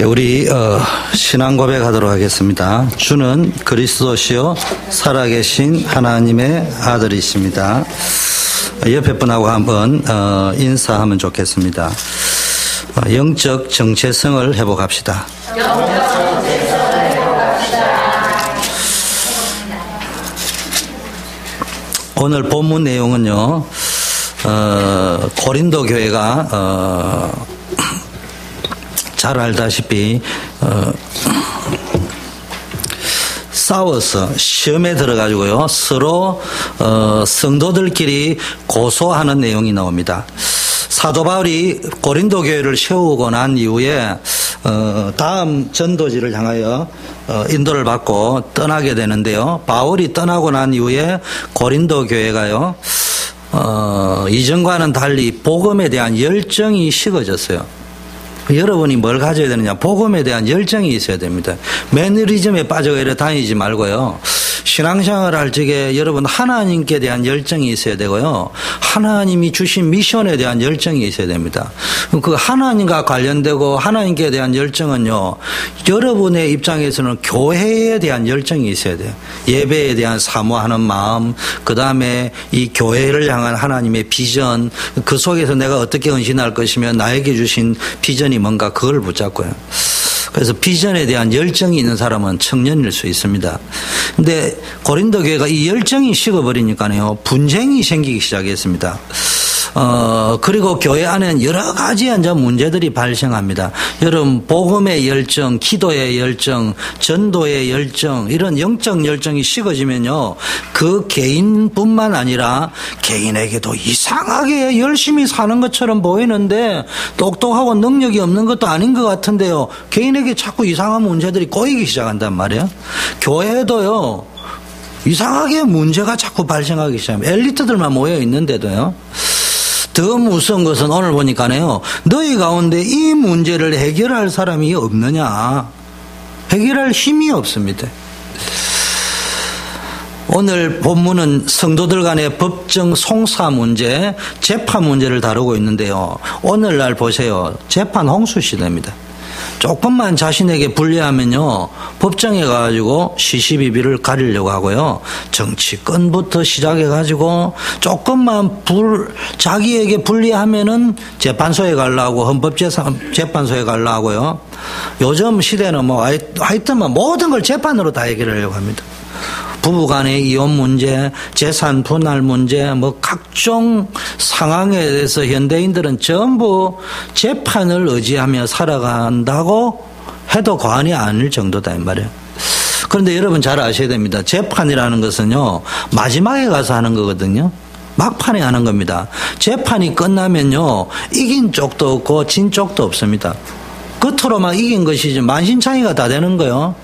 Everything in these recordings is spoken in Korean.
우리 신앙 고백하도록 하겠습니다. 주는 그리스도시요 살아계신 하나님의 아들이십니다. 옆에 분하고 한번 인사하면 좋겠습니다. 영적 정체성을 회복합시다. 오늘 본문 내용은요, 고린도 교회가 잘 알다시피 싸워서 시험에 들어가지고요 서로 성도들끼리 고소하는 내용이 나옵니다. 사도 바울이 고린도 교회를 세우고 난 이후에 다음 전도지를 향하여 인도를 받고 떠나게 되는데요. 바울이 떠나고 난 이후에 고린도 교회가요 이전과는 달리 복음에 대한 열정이 식어졌어요. 여러분이 뭘 가져야 되느냐? 복음에 대한 열정이 있어야 됩니다. 매너리즘에 빠져 이래 다니지 말고요. 신앙생활을 할 적에 여러분 하나님께 대한 열정이 있어야 되고요. 하나님이 주신 미션에 대한 열정이 있어야 됩니다. 그 하나님과 관련되고 하나님께 대한 열정은요. 여러분의 입장에서는 교회에 대한 열정이 있어야 돼요. 예배에 대한 사모하는 마음, 그 다음에 이 교회를 향한 하나님의 비전, 그 속에서 내가 어떻게 헌신할 것이며 나에게 주신 비전이 뭔가 그걸 붙잡고요. 그래서 비전에 대한 열정이 있는 사람은 청년일 수 있습니다. 근데 고린도 교회가 이 열정이 식어버리니까요, 분쟁이 생기기 시작했습니다. 그리고 교회 안에는 여러 가지 문제들이 발생합니다. 여러분, 복음의 열정, 기도의 열정, 전도의 열정, 이런 영적 열정이 식어지면요, 그 개인뿐만 아니라 개인에게도 이상하게 열심히 사는 것처럼 보이는데 똑똑하고 능력이 없는 것도 아닌 것 같은데요, 개인에게 자꾸 이상한 문제들이 꼬이기 시작한단 말이에요. 교회도요, 이상하게 문제가 자꾸 발생하기 시작합니다. 엘리트들만 모여 있는데도요. 더 무서운 것은 오늘 보니까요, 너희 가운데 이 문제를 해결할 사람이 없느냐? 해결할 힘이 없습니다. 오늘 본문은 성도들 간의 법정 송사 문제, 재판 문제를 다루고 있는데요. 오늘날 보세요. 재판 홍수 시대입니다. 조금만 자신에게 불리하면요, 법정에 가가지고 시시비비를 가리려고 하고요, 정치권부터 시작해가지고 조금만 자기에게 불리하면은 재판소에 가려고, 헌법재판소에 가려고 하고요. 요즘 시대는 하여튼 모든 걸 재판으로 다 해결하려고 합니다. 부부간의 이혼 문제, 재산 분할 문제, 각종 상황에 대해서 현대인들은 전부 재판을 의지하며 살아간다고 해도 과언이 아닐 정도다 이 말이에요. 그런데 여러분 잘 아셔야 됩니다. 재판이라는 것은요, 마지막에 가서 하는 거거든요. 막판에 하는 겁니다. 재판이 끝나면요, 이긴 쪽도 없고 진 쪽도 없습니다. 겉으로만 이긴 것이지 만신창이가 다 되는 거예요.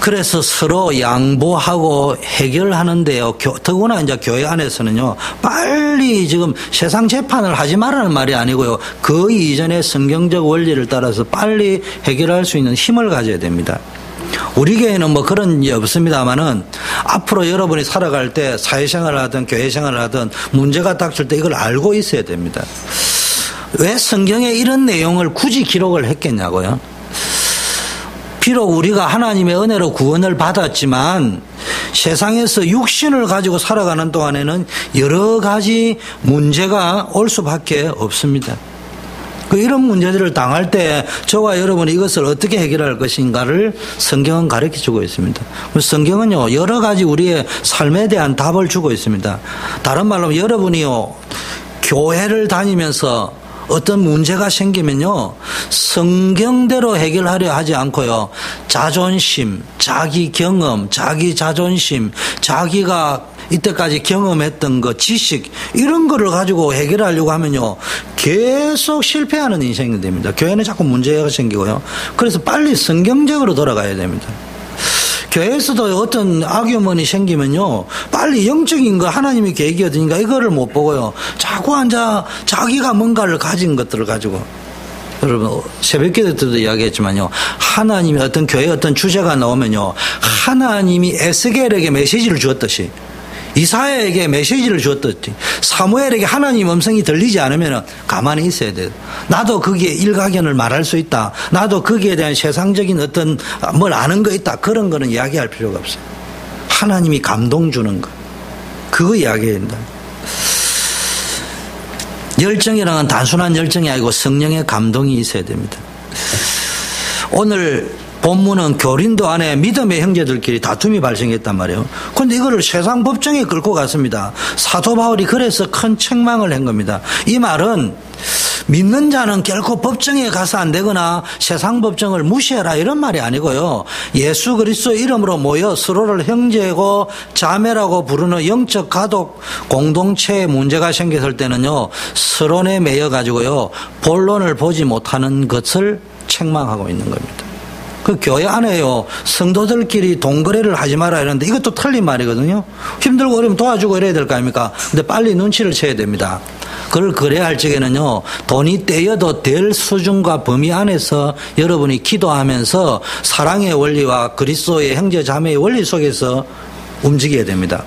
그래서 서로 양보하고 해결하는데요. 더구나 이제 교회 안에서는요, 빨리 지금 세상 재판을 하지 말라는 말이 아니고요, 그 이전의 성경적 원리를 따라서 빨리 해결할 수 있는 힘을 가져야 됩니다. 우리 교회는 그런 게 없습니다만은 앞으로 여러분이 살아갈 때 사회생활을 하든 교회생활을 하든 문제가 닥칠 때 이걸 알고 있어야 됩니다. 왜 성경에 이런 내용을 굳이 기록을 했겠냐고요. 비록 우리가 하나님의 은혜로 구원을 받았지만 세상에서 육신을 가지고 살아가는 동안에는 여러 가지 문제가 올 수밖에 없습니다. 이런 문제들을 당할 때 저와 여러분이 이것을 어떻게 해결할 것인가를 성경은 가르쳐주고 있습니다. 성경은요, 여러 가지 우리의 삶에 대한 답을 주고 있습니다. 다른 말로 여러분이요, 교회를 다니면서 어떤 문제가 생기면요, 성경대로 해결하려 하지 않고요, 자존심, 자기 경험, 자기 자존심, 자기가 이때까지 경험했던 거, 지식, 이런 거를 가지고 해결하려고 하면요, 계속 실패하는 인생이 됩니다. 교회는 자꾸 문제가 생기고요. 그래서 빨리 성경적으로 돌아가야 됩니다. 교회에서도 어떤 아규먼이 생기면요, 빨리 영적인 거, 하나님의 계획이 어딘가 이거를 못 보고요, 자꾸 자기가 뭔가를 가진 것들을 가지고, 여러분 새벽기도 때도 이야기했지만요, 하나님이 어떤 교회에 어떤 주제가 나오면요, 하나님이 에스겔에게 메시지를 주었듯이 이사야에게 메시지를 주었듯이 사무엘에게 하나님 음성이 들리지 않으면 가만히 있어야 돼요. 나도 거기에 일가견을 말할 수 있다. 나도 거기에 대한 세상적인 어떤 뭘 아는 거 있다. 그런 거는 이야기할 필요가 없어요. 하나님이 감동 주는 거. 그거 이야기해야 된다. 열정이라는 건 단순한 열정이 아니고 성령의 감동이 있어야 됩니다. 오늘 본문은 교린도 안에 믿음의 형제들끼리 다툼이 발생했단 말이에요. 그런데 이거를 세상 법정에 끌고 갔습니다. 사도 바울이 그래서 큰 책망을 한 겁니다. 이 말은 믿는 자는 결코 법정에 가서 안 되거나 세상 법정을 무시해라 이런 말이 아니고요. 예수 그리스도 이름으로 모여 서로를 형제고 자매라고 부르는 영적 가족 공동체에 문제가 생겼을 때는요. 서론에 매여 가지고요. 본론을 보지 못하는 것을 책망하고 있는 겁니다. 그 교회 안에요. 성도들끼리 돈거래를 하지 마라 이러는데 이것도 틀린 말이거든요. 힘들고 어려면 도와주고 이래야 될 거 아닙니까? 근데 빨리 눈치를 채야 됩니다. 그걸 거래할 적에는요. 돈이 떼여도 될 수준과 범위 안에서 여러분이 기도하면서 사랑의 원리와 그리스도의 형제 자매의 원리 속에서 움직여야 됩니다.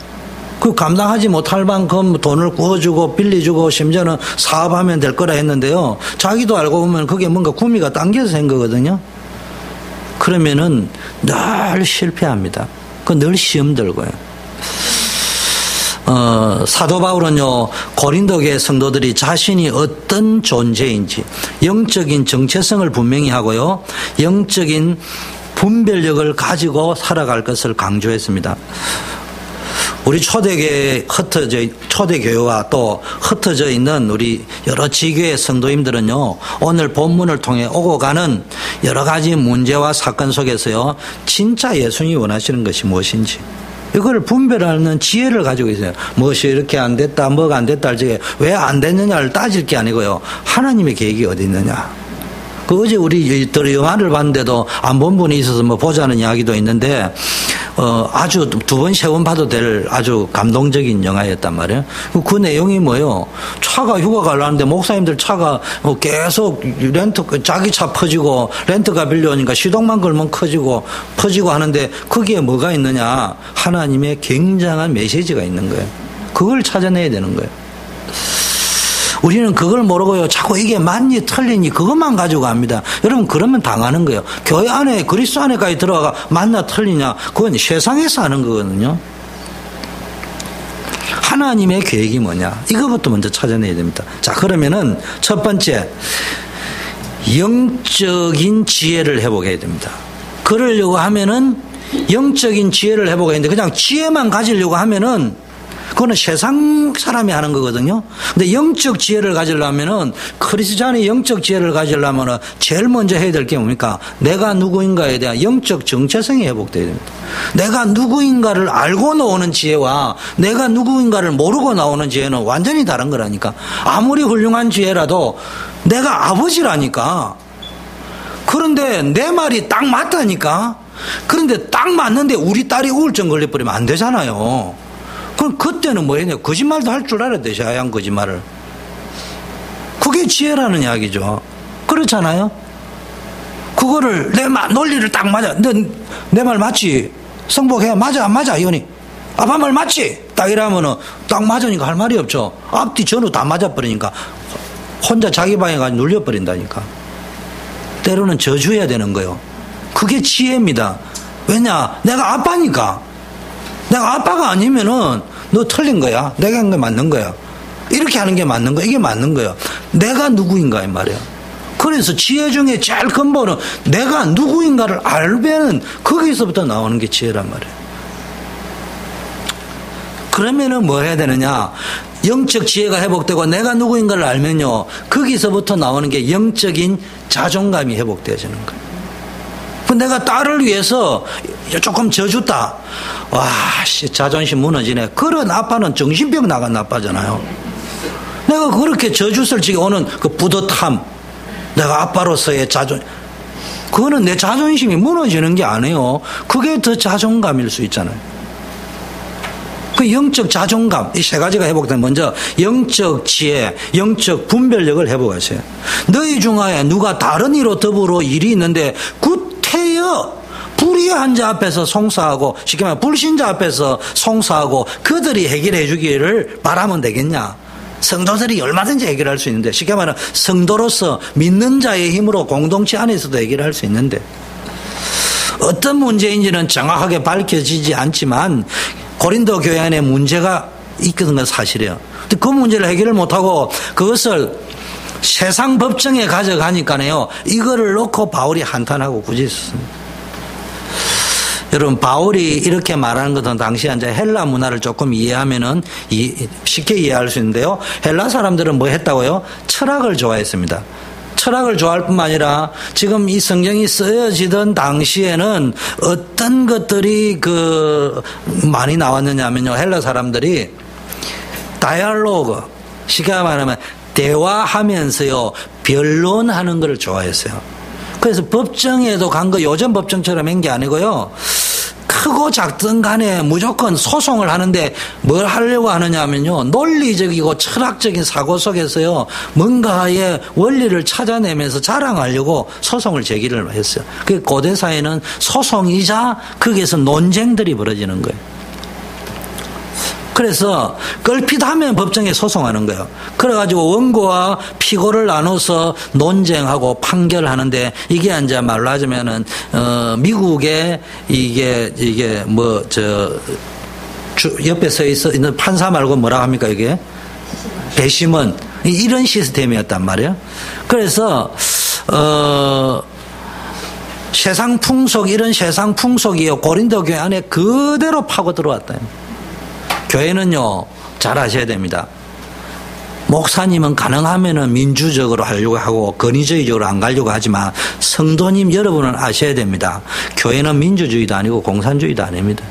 그 감당하지 못할 만큼 돈을 구워주고 빌려주고 심지어는 사업하면 될 거라 했는데요. 자기도 알고 보면 그게 뭔가 구미가 당겨서 한 거거든요. 그러면은 늘 실패합니다. 그 늘 시험 들고요. 사도 바울은요, 고린도교의 성도들이 자신이 어떤 존재인지 영적인 정체성을 분명히 하고요, 영적인 분별력을 가지고 살아갈 것을 강조했습니다. 우리 초대교회와 또 흩어져 있는 우리 여러 지교의 성도님들은요, 오늘 본문을 통해 오고 가는 여러 가지 문제와 사건 속에서요, 진짜 예수님이 원하시는 것이 무엇인지, 이걸 분별하는 지혜를 가지고 있어요. 무엇이 이렇게 안 됐다, 뭐가 안 됐다 할 적에 왜 안 됐느냐를 따질 게 아니고요, 하나님의 계획이 어디 있느냐. 어제 우리 영화를 봤는데도 안 본 분이 있어서 뭐 보자는 이야기도 있는데, 아주 두 번, 세 번 봐도 될 아주 감동적인 영화였단 말이에요. 그 내용이 뭐예요? 차가 휴가 가려는데 목사님들 차가 계속 자기 차 퍼지고 렌트카 빌려오니까 시동만 걸면 퍼지고 하는데 거기에 뭐가 있느냐? 하나님의 굉장한 메시지가 있는 거예요. 그걸 찾아내야 되는 거예요. 우리는 그걸 모르고요. 자꾸 이게 맞니 틀리니 그것만 가지고 갑니다. 여러분 그러면 당하는 거예요. 교회 안에 그리스도 안에까지 들어가 맞나 틀리냐. 그건 세상에서 하는 거거든요. 하나님의 계획이 뭐냐. 이거부터 먼저 찾아내야 됩니다. 자, 그러면은 첫 번째 영적인 지혜를 회복해야 됩니다. 그러려고 하면은 영적인 지혜를 회복해야 되는데 그냥 지혜만 가지려고 하면은 그거는 세상 사람이 하는 거거든요. 근데 영적 지혜를 가지려면은, 크리스찬의 영적 지혜를 가지려면은 제일 먼저 해야 될 게 뭡니까? 내가 누구인가에 대한 영적 정체성이 회복돼야 됩니다. 내가 누구인가를 알고 나오는 지혜와 내가 누구인가를 모르고 나오는 지혜는 완전히 다른 거라니까. 아무리 훌륭한 지혜라도 내가 아버지라니까. 그런데 내 말이 딱 맞다니까. 그런데 딱 맞는데 우리 딸이 우울증 걸려버리면 안 되잖아요. 그럼 그때는 뭐 했냐? 거짓말도 할 줄 알아야 되죠. 하얀 거짓말을. 그게 지혜라는 이야기죠. 그렇잖아요? 그거를 논리를 딱 맞아. 내 말 맞지? 성복해. 맞아, 안 맞아, 이거니? 아빠 말 맞지? 딱 이러면은 딱 맞으니까 할 말이 없죠. 앞뒤 전후 다 맞아버리니까 혼자 자기 방에 가서 눌려버린다니까. 때로는 저주해야 되는 거예요. 그게 지혜입니다. 왜냐? 내가 아빠니까. 내가 아빠가 아니면은 너 틀린 거야. 내가 한 게 맞는 거야. 이렇게 하는 게 맞는 거야. 이게 맞는 거야. 내가 누구인가 이 말이야. 그래서 지혜 중에 제일 근본은 내가 누구인가를 알면은 거기서부터 나오는 게 지혜란 말이야. 그러면은 뭐 해야 되느냐? 영적 지혜가 회복되고 내가 누구인가를 알면요, 거기서부터 나오는 게 영적인 자존감이 회복되어지는 거예요. 내가 딸을 위해서 조금 져줬다. 와, 자존심 무너지네. 그런 아빠는 정신병 나간 아빠잖아요. 내가 그렇게 져줬을 적에 오는 그 뿌듯함, 내가 아빠로서의 그거는 내 자존심이 무너지는 게 아니에요. 그게 더 자존감일 수 있잖아요. 그 영적 자존감, 이 세 가지가 회복되면 먼저 영적 지혜, 영적 분별력을 회복하세요. 너희 중에 누가 다른 이로 더불어 일이 있는데 구태여 불의한 자 앞에서 송사하고 쉽게 말하면 불신자 앞에서 송사하고 그들이 해결해 주기를 바라면 되겠냐. 성도들이 얼마든지 해결할 수 있는데 쉽게 말하면 성도로서 믿는 자의 힘으로 공동체 안에서도 해결할 수 있는데 어떤 문제인지는 정확하게 밝혀지지 않지만 고린도 교회 안에 문제가 있는 건 사실이에요. 그 문제를 해결을 못하고 그것을 세상 법정에 가져가니까요. 이거를 놓고 바울이 한탄하고 굳었습니다. 여러분 바울이 이렇게 말하는 것은 당시 이제 헬라 문화를 조금 이해하면은 쉽게 이해할 수 있는데요. 헬라 사람들은 뭐 했다고요? 철학을 좋아했습니다. 철학을 좋아할 뿐만 아니라 지금 이 성경이 쓰여지던 당시에는 어떤 것들이 많이 나왔느냐면요. 헬라 사람들이 다이얼로그, 쉽게 말하면 대화하면서요. 변론하는 걸 좋아했어요. 그래서 법정에도 간 거 요즘 법정처럼 한 게 아니고요. 크고 작든 간에 무조건 소송을 하는데 뭘 하려고 하느냐면요. 논리적이고 철학적인 사고 속에서요. 뭔가의 원리를 찾아내면서 자랑하려고 소송을 제기를 했어요. 그 고대 사회는 소송이자 거기에서 논쟁들이 벌어지는 거예요. 그래서 걸핏하면 법정에 소송하는 거예요. 그래가지고 원고와 피고를 나눠서 논쟁하고 판결하는데 이게 이제 말로 하자면은 미국의 이게 옆에 서 있는 판사 말고 뭐라 합니까 이게 배심원 이런 시스템이었단 말이에요. 그래서 세상 풍속 이런 세상 풍속이요 고린도 교회 안에 그대로 파고 들어왔다. 교회는요, 잘 아셔야 됩니다. 목사님은 가능하면은 민주적으로 하려고 하고 권위주의적으로 안 가려고 하지만 성도님 여러분은 아셔야 됩니다. 교회는 민주주의도 아니고 공산주의도 아닙니다.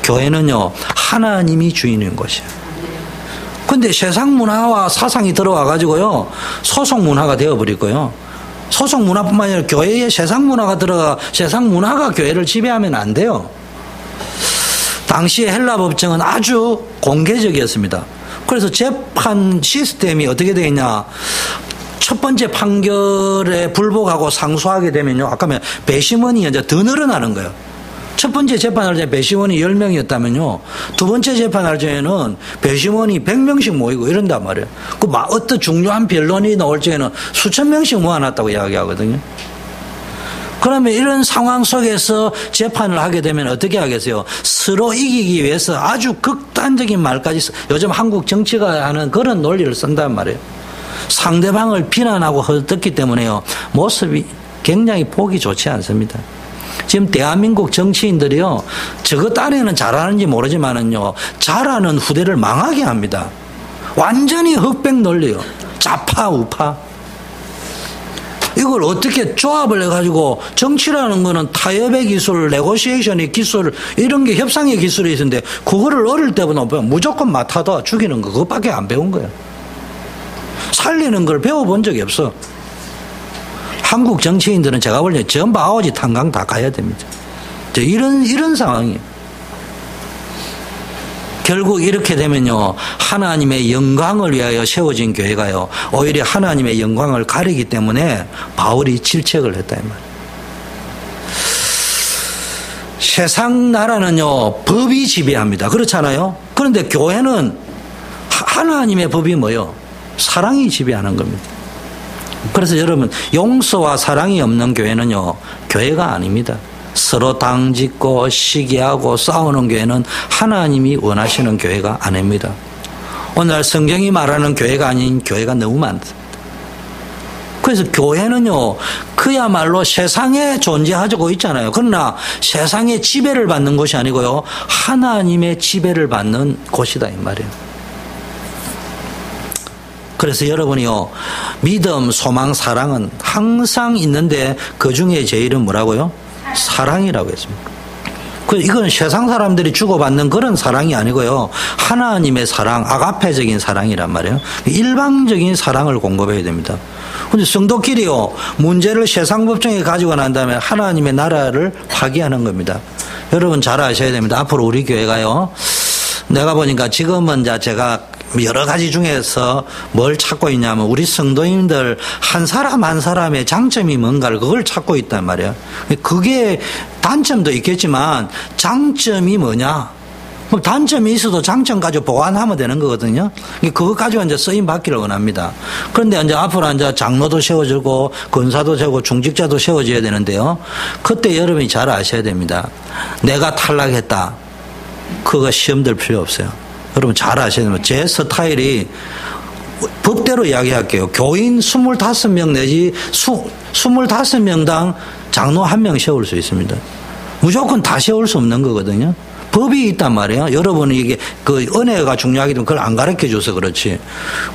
교회는요, 하나님이 주인인 곳이에요. 근데 세상 문화와 사상이 들어와 가지고요, 소송 문화가 되어버리고요. 소송 문화뿐만 아니라 교회에 세상 문화가 들어가 세상 문화가 교회를 지배하면 안 돼요. 당시에 헬라 법정은 아주 공개적이었습니다. 그래서 재판 시스템이 어떻게 되겠냐. 첫 번째 판결에 불복하고 상소하게 되면요. 아까 배심원이 이제 더 늘어나는 거예요. 첫 번째 재판할 때 배심원이 10명이었다면요. 두 번째 재판할 때에는 배심원이 100명씩 모이고 이런단 말이에요. 어떤 중요한 변론이 나올 때에는 수천 명씩 모아놨다고 이야기하거든요. 그러면 이런 상황 속에서 재판을 하게 되면 어떻게 하겠어요? 서로 이기기 위해서 아주 극단적인 말까지 요즘 한국 정치가 하는 그런 논리를 쓴단 말이에요. 상대방을 비난하고 헐뜯기 때문에요. 모습이 굉장히 보기 좋지 않습니다. 지금 대한민국 정치인들이요. 저것 안에는 잘하는지 모르지만은요. 잘하는 후대를 망하게 합니다. 완전히 흑백 논리요. 좌파 우파. 이걸 어떻게 조합을 해가지고 정치라는 거는 타협의 기술, 네고시에이션의 기술 이런 게 협상의 기술이 있는데 그거를 어릴 때부터 무조건 맡아도 죽이는 거 그것밖에 안 배운 거예요. 살리는 걸 배워본 적이 없어. 한국 정치인들은 제가 볼 때 전부 아오지 탄강 다 가야 됩니다. 이런 상황이에요. 결국 이렇게 되면요. 하나님의 영광을 위하여 세워진 교회가요. 오히려 하나님의 영광을 가리기 때문에 바울이 질책을 했다 이 말이에요. 세상 나라는요. 법이 지배합니다. 그렇잖아요. 그런데 교회는 하나님의 법이 뭐예요? 사랑이 지배하는 겁니다. 그래서 여러분 용서와 사랑이 없는 교회는요. 교회가 아닙니다. 서로 당짓고 시기하고 싸우는 교회는 하나님이 원하시는 교회가 아닙니다. 오늘 성경이 말하는 교회가 아닌 교회가 너무 많습니다. 그래서 교회는요 그야말로 세상에 존재하고 있잖아요. 그러나 세상의 지배를 받는 곳이 아니고요 하나님의 지배를 받는 곳이다 이 말이에요. 그래서 여러분이요 믿음, 소망, 사랑은 항상 있는데 그 중에 제일은 뭐라고요? 사랑이라고 했습니다. 이건 세상 사람들이 주고받는 그런 사랑이 아니고요. 하나님의 사랑, 아가페적인 사랑이란 말이에요. 일방적인 사랑을 공급해야 됩니다. 근데 성도끼리요, 문제를 세상 법정에 가지고 난 다음에 하나님의 나라를 파기하는 겁니다. 여러분 잘 아셔야 됩니다. 앞으로 우리 교회가요, 내가 보니까 지금은 제가 여러 가지 중에서 뭘 찾고 있냐면 우리 성도님들 한 사람 한 사람의 장점이 뭔가를 그걸 찾고 있단 말이에요. 그게 단점도 있겠지만 장점이 뭐냐? 단점이 있어도 장점 가지고 보완하면 되는 거거든요. 그거 가지고 이제 쓰임 받기를 원합니다. 그런데 이제 앞으로 이제 장로도 세워지고 권사도 세우고 중직자도 세워져야 되는데요. 그때 여러분이 잘 아셔야 됩니다. 내가 탈락했다. 그거 시험 들 필요 없어요. 여러분 잘 아셔야 됩니다. 제 스타일이 법대로 이야기할게요. 교인 25명 내지 25명당 장로 1명 세울 수 있습니다. 무조건 다 세울 수 없는 거거든요. 법이 있단 말이에요. 여러분이 이게 그 은혜가 중요하기 때문에 그걸 안 가르쳐 줘서 그렇지.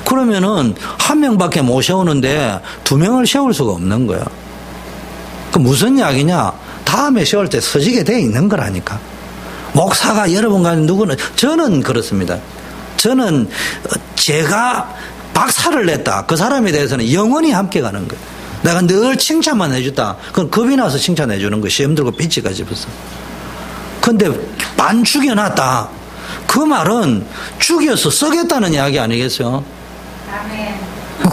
그러면은 1명밖에 못 세우는데 2명을 세울 수가 없는 거야. 그 무슨 이야기냐? 다음에 세울 때 서지게 돼 있는 거라니까. 목사가 여러분과 누구는 저는 그렇습니다. 저는 제가 박살을 냈다. 그 사람에 대해서는 영원히 함께 가는 거예요. 내가 늘 칭찬만 해줬다. 그건 겁이 나서 칭찬해 주는 거. 시험 들고 삐치가 집어서. 근데 반 죽여놨다. 그 말은 죽여서 썩였다는 이야기 아니겠어요? 아멘.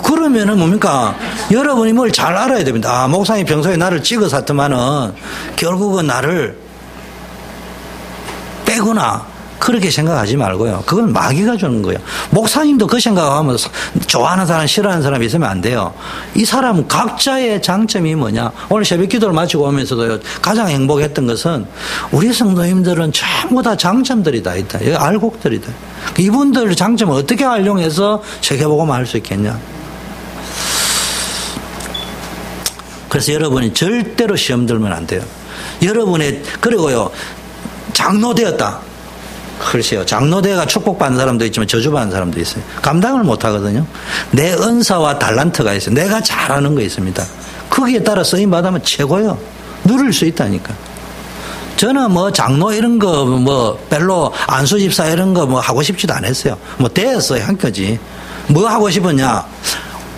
그러면은 뭡니까? 여러분이 뭘 잘 알아야 됩니다. 아, 목사님 평소에 나를 찍어서 했더만은 결국은 나를 빼구나. 그렇게 생각하지 말고요. 그건 마귀가 주는 거예요. 목사님도 그 생각하면 좋아하는 사람, 싫어하는 사람이 있으면 안 돼요. 이 사람은 각자의 장점이 뭐냐. 오늘 새벽 기도를 마치고 오면서도 가장 행복했던 것은 우리 성도님들은 전부 다 장점들이 다 있다. 알곡들이다. 이분들 장점을 어떻게 활용해서 세계복음을 할 수 있겠냐. 그래서 여러분이 절대로 시험 들면 안 돼요. 여러분의, 그리고요, 장로 되었다. 글쎄요. 장로대가 축복받는 사람도 있지만 저주받는 사람도 있어요. 감당을 못 하거든요. 내 은사와 달란트가 있어요. 내가 잘하는 거 있습니다. 거기에 따라 쓰임받으면 최고요. 누릴 수 있다니까. 저는 뭐 장로 이런 거 뭐 별로 안수집사 이런 거 뭐 하고 싶지도 않았어요. 뭐 되었어요. 한 거지. 뭐 하고 싶었냐.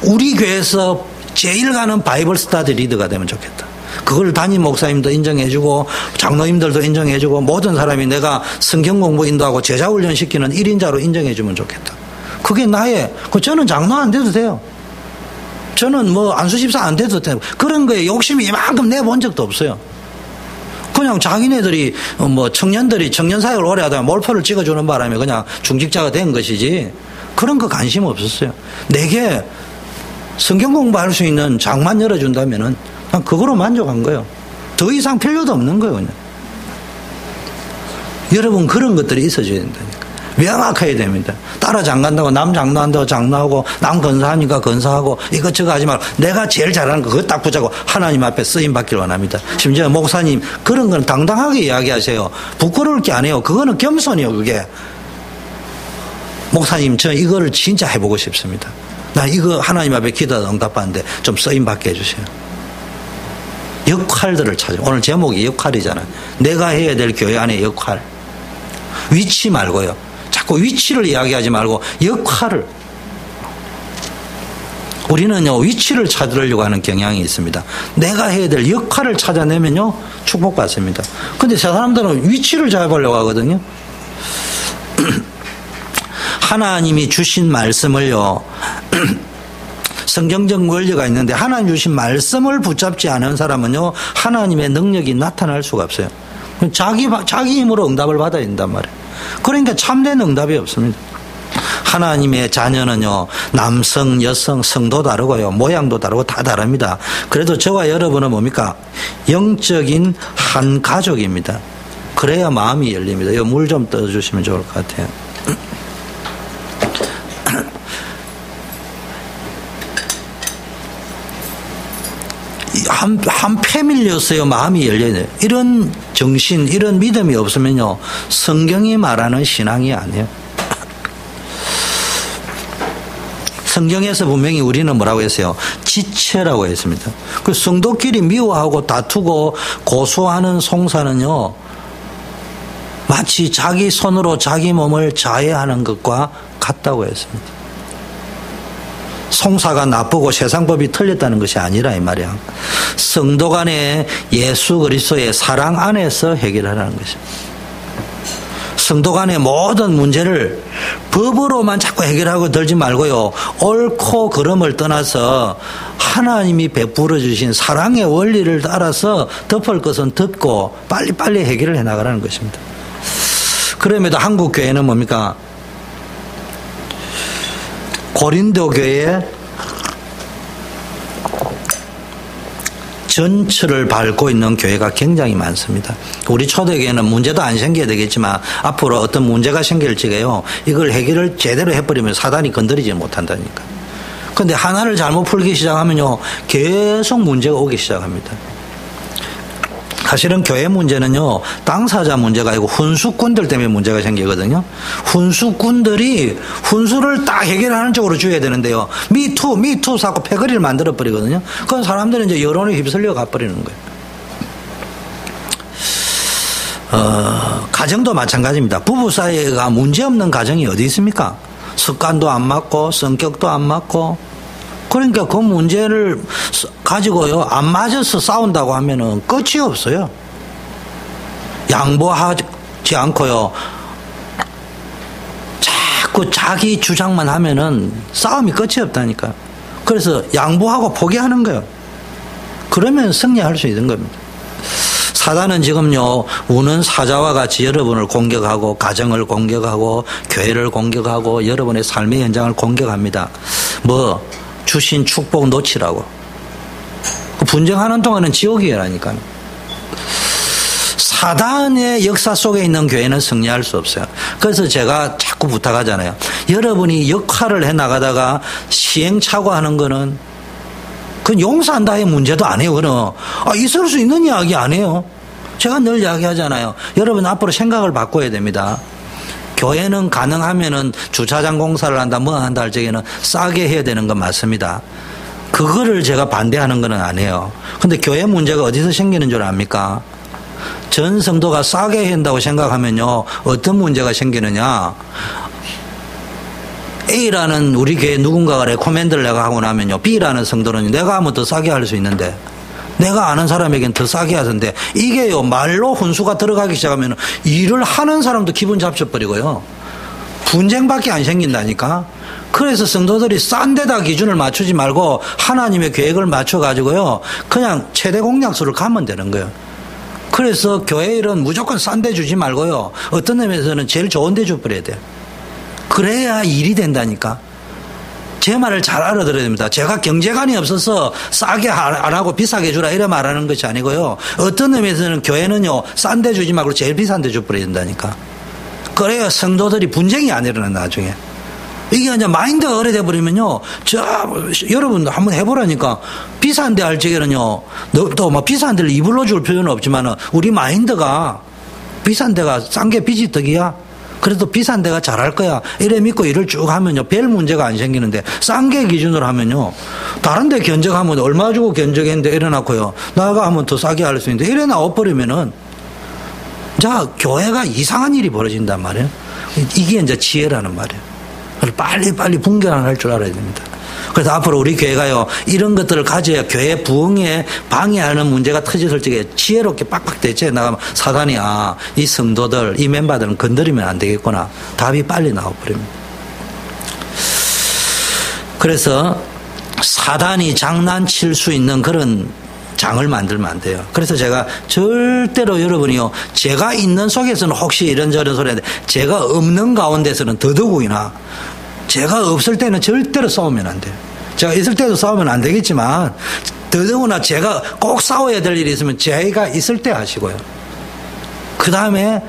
우리 교회에서 제일 가는 바이블 스터디 리더가 되면 좋겠다. 그걸 담임 목사님도 인정해주고 장로님들도 인정해주고 모든 사람이 내가 성경 공부 인도하고 제자 훈련시키는 1인자로 인정해주면 좋겠다. 그게 나의, 저는 장로 안 돼도 돼요. 저는 뭐 안수집사 안 돼도 돼요. 그런 거에 욕심이 이만큼 내본 적도 없어요. 그냥 자기네들이 뭐 청년들이 청년사역을 오래 하다가 몰표를 찍어주는 바람에 그냥 중직자가 된 것이지 그런 거 관심 없었어요. 내게 성경 공부할 수 있는 장만 열어준다면은 그거로 만족한 거예요. 더 이상 필요도 없는 거예요. 그냥. 여러분 그런 것들이 있어줘야 된다니까. 명확해야 됩니다. 따라 장간다고 남 장로한다고 장로하고 남 건사하니까 건사하고 이것저것 하지 말고 내가 제일 잘하는 거 그거 딱 붙잡고 하나님 앞에 쓰임받기를 원합니다. 심지어 목사님 그런 건 당당하게 이야기하세요. 부끄러울 게 아니에요. 그거는 겸손이요. 그게. 목사님 저 이거를 진짜 해보고 싶습니다. 나 이거 하나님 앞에 기도하다 응답받는데 좀 쓰임받게 해주세요. 역할들을 찾아. 오늘 제목이 역할이잖아요. 내가 해야 될 교회 안의 역할. 위치 말고요. 자꾸 위치를 이야기하지 말고 역할을. 우리는요, 위치를 찾으려고 하는 경향이 있습니다. 내가 해야 될 역할을 찾아내면요, 축복받습니다. 근데 저 사람들은 위치를 잡으려고 하거든요. 하나님이 주신 말씀을요, 성경적 원리가 있는데 하나님 주신 말씀을 붙잡지 않은 사람은요 하나님의 능력이 나타날 수가 없어요. 자기 힘으로 응답을 받아야 된단 말이에요. 그러니까 참된 응답이 없습니다. 하나님의 자녀는요 남성, 여성, 성도 다르고요 모양도 다르고 다 다릅니다. 그래도 저와 여러분은 뭡니까? 영적인 한 가족입니다. 그래야 마음이 열립니다. 이 물 좀 떠주시면 좋을 것 같아요. 한 패밀리였어요. 마음이 열려야 돼요. 이런 정신, 이런 믿음이 없으면요, 성경이 말하는 신앙이 아니에요. 성경에서 분명히 우리는 뭐라고 했어요? 지체라고 했습니다. 그 성도끼리 미워하고 다투고 고소하는 송사는요, 마치 자기 손으로 자기 몸을 자해하는 것과 같다고 했습니다. 송사가 나쁘고 세상법이 틀렸다는 것이 아니라 이 말이야. 성도 간의 예수 그리스도의 사랑 안에서 해결하라는 것입니다. 성도 간의 모든 문제를 법으로만 자꾸 해결하고 들지 말고요. 옳고 그름을 떠나서 하나님이 베풀어 주신 사랑의 원리를 따라서 덮을 것은 덮고 빨리빨리 해결을 해나가라는 것입니다. 그럼에도 한국 교회는 뭡니까? 고린도 교회에 전철을 밟고 있는 교회가 굉장히 많습니다. 우리 초대교회는 문제도 안 생겨야 되겠지만 앞으로 어떤 문제가 생길지가요. 이걸 해결을 제대로 해버리면 사단이 건드리지 못한다니까. 그런데 하나를 잘못 풀기 시작하면요. 계속 문제가 오기 시작합니다. 사실은 교회 문제는요. 당사자 문제가 아니고 훈수꾼들 때문에 문제가 생기거든요. 훈수꾼들이 훈수를 딱 해결하는 쪽으로 줘야 되는데요. 미투 사고 패거리를 만들어버리거든요. 그건 사람들은 이제 여론에 휩쓸려 가버리는 거예요. 가정도 마찬가지입니다. 부부 사이가 문제없는 가정이 어디 있습니까? 습관도 안 맞고 성격도 안 맞고 그러니까 그 문제를 가지고요, 안 맞아서 싸운다고 하면은 끝이 없어요. 양보하지 않고요, 자꾸 자기 주장만 하면은 싸움이 끝이 없다니까. 그래서 양보하고 포기하는 거예요. 그러면 승리할 수 있는 겁니다. 사단은 지금요, 우는 사자와 같이 여러분을 공격하고, 가정을 공격하고, 교회를 공격하고, 여러분의 삶의 현장을 공격합니다. 주신 축복 놓치라고. 분쟁하는 동안은 지옥이라니까요. 사단의 역사 속에 있는 교회는 승리할 수 없어요. 그래서 제가 자꾸 부탁하잖아요. 여러분이 역할을 해나가다가 시행착오하는 거는 그건 용서한다의 문제도 아니에요. 그건 있을 수 있는 이야기 아니에요. 제가 늘 이야기하잖아요. 여러분 앞으로 생각을 바꿔야 됩니다. 교회는 가능하면은 주차장 공사를 한다, 뭐 한다 할 적에는 싸게 해야 되는 건 맞습니다. 그거를 제가 반대하는 건 아니에요. 근데 교회 문제가 어디서 생기는 줄 압니까? 전 성도가 싸게 해야 한다고 생각하면요, 어떤 문제가 생기느냐? A라는 우리 교회 누군가가 레코멘드를 내가 하고 나면요, B라는 성도는 내가 하면 더 싸게 할 수 있는데, 내가 아는 사람에겐 더 싸게 하던데, 이게요, 말로 훈수가 들어가기 시작하면 일을 하는 사람도 기분 잡쳐버리고요. 분쟁밖에 안 생긴다니까. 그래서 성도들이 싼 데다 기준을 맞추지 말고 하나님의 계획을 맞춰가지고요, 그냥 최대 공약수를 가면 되는 거예요. 그래서 교회 일은 무조건 싼 데 주지 말고요, 어떤 의미에서는 제일 좋은 데 줘버려야 돼요. 그래야 일이 된다니까. 제 말을 잘 알아들어야 됩니다. 제가 경제관이 없어서 싸게 안 하고 비싸게 주라 이래 말하는 것이 아니고요. 어떤 의미에서는 교회는요, 싼 데 주지 말고 제일 비싼 데 줘버려야 된다니까. 그래야 성도들이 분쟁이 안 일어나, 나중에. 이게 이제 마인드가 오래돼 버리면요, 여러분 한번 해보라니까. 비싼 데 할 적에는요, 또 비싼 데를 이불로 줄 필요는 없지만 우리 마인드가 비싼 데가 싼 게 빚이 덕이야. 그래도 비싼 데가 잘할 거야. 이래 믿고 일을 쭉 하면요, 별 문제가 안 생기는데, 싼 게 기준으로 하면요, 다른 데 견적하면 얼마 주고 견적했는데 이래 놓고요, 나가 하면 더 싸게 할 수 있는데, 이래 나와버리면은, 자, 교회가 이상한 일이 벌어진단 말이에요. 이게 이제 지혜라는 말이에요. 빨리 분별할 줄 알아야 됩니다. 그래서 앞으로 우리 교회가요, 이런 것들을 가져야 교회 부흥에 방해하는 문제가 터졌을 적에 지혜롭게 빡빡 대처해 나가면 사단이, 이 성도들, 이 멤버들은 건드리면 안 되겠구나. 답이 빨리 나와버립니다. 그래서 사단이 장난칠 수 있는 그런 장을 만들면 안 돼요. 그래서 제가 절대로 여러분이요, 제가 있는 속에서는 혹시 이런저런 소리 하는데, 제가 없는 가운데서는 더더욱이나, 제가 없을 때는 절대로 싸우면 안 돼요. 제가 있을 때도 싸우면 안 되겠지만, 더더구나 제가 꼭 싸워야 될 일이 있으면 제가 있을 때 하시고요. 그 다음에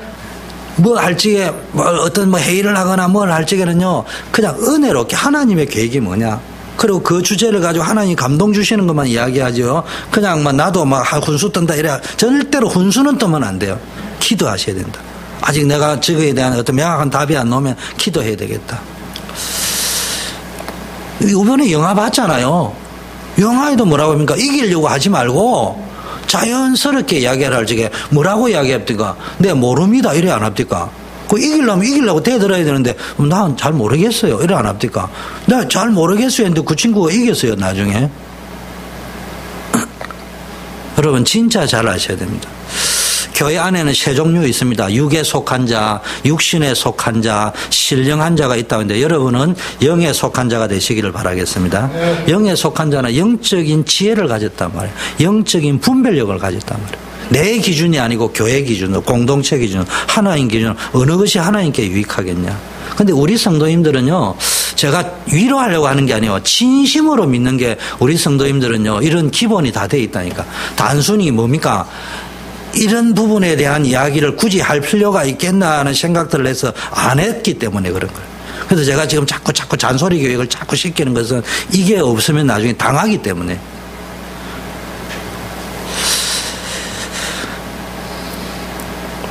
할 적에, 어떤 회의를 하거나 뭘 할 적에는요, 그냥 은혜롭게 하나님의 계획이 뭐냐, 그리고 그 주제를 가지고 하나님 감동 주시는 것만 이야기하죠. 그냥 나도 훈수 뜬다 이래. 절대로 훈수는 뜨면 안 돼요. 기도하셔야 된다. 아직 내가 저거에 대한 어떤 명확한 답이 안 나오면 기도해야 되겠다. 이번에 영화 봤잖아요. 영화에도 뭐라고 합니까? 이기려고 하지 말고 자연스럽게 이야기를 할 적에 뭐라고 이야기합니까? 네, 모릅니다. 이래 안 합니까? 이기려고 대들어야 되는데, 난 잘 모르겠어요. 이래 안 합니까? 나 잘 모르겠어요. 했는데 그 친구가 이겼어요, 나중에. 여러분, 진짜 잘 아셔야 됩니다. 교회 안에는 세 종류 있습니다. 육에 속한 자, 육신에 속한 자, 신령한 자가 있다고 하는데 여러분은 영에 속한 자가 되시기를 바라겠습니다. 영에 속한 자는 영적인 지혜를 가졌단 말이에요. 영적인 분별력을 가졌단 말이에요. 내 기준이 아니고 교회 기준으로, 공동체 기준으로, 하나님 기준으로 어느 것이 하나님께 유익하겠냐. 근데 우리 성도님들은요, 제가 위로하려고 하는 게 아니에요. 진심으로 믿는 게 우리 성도님들은요, 이런 기본이 다 돼 있다니까. 단순히 뭡니까? 이런 부분에 대한 이야기를 굳이 할 필요가 있겠나 하는 생각들을 해서 안 했기 때문에 그런 거예요. 그래서 제가 지금 자꾸 잔소리 교육을 자꾸 시키는 것은 이게 없으면 나중에 당하기 때문에.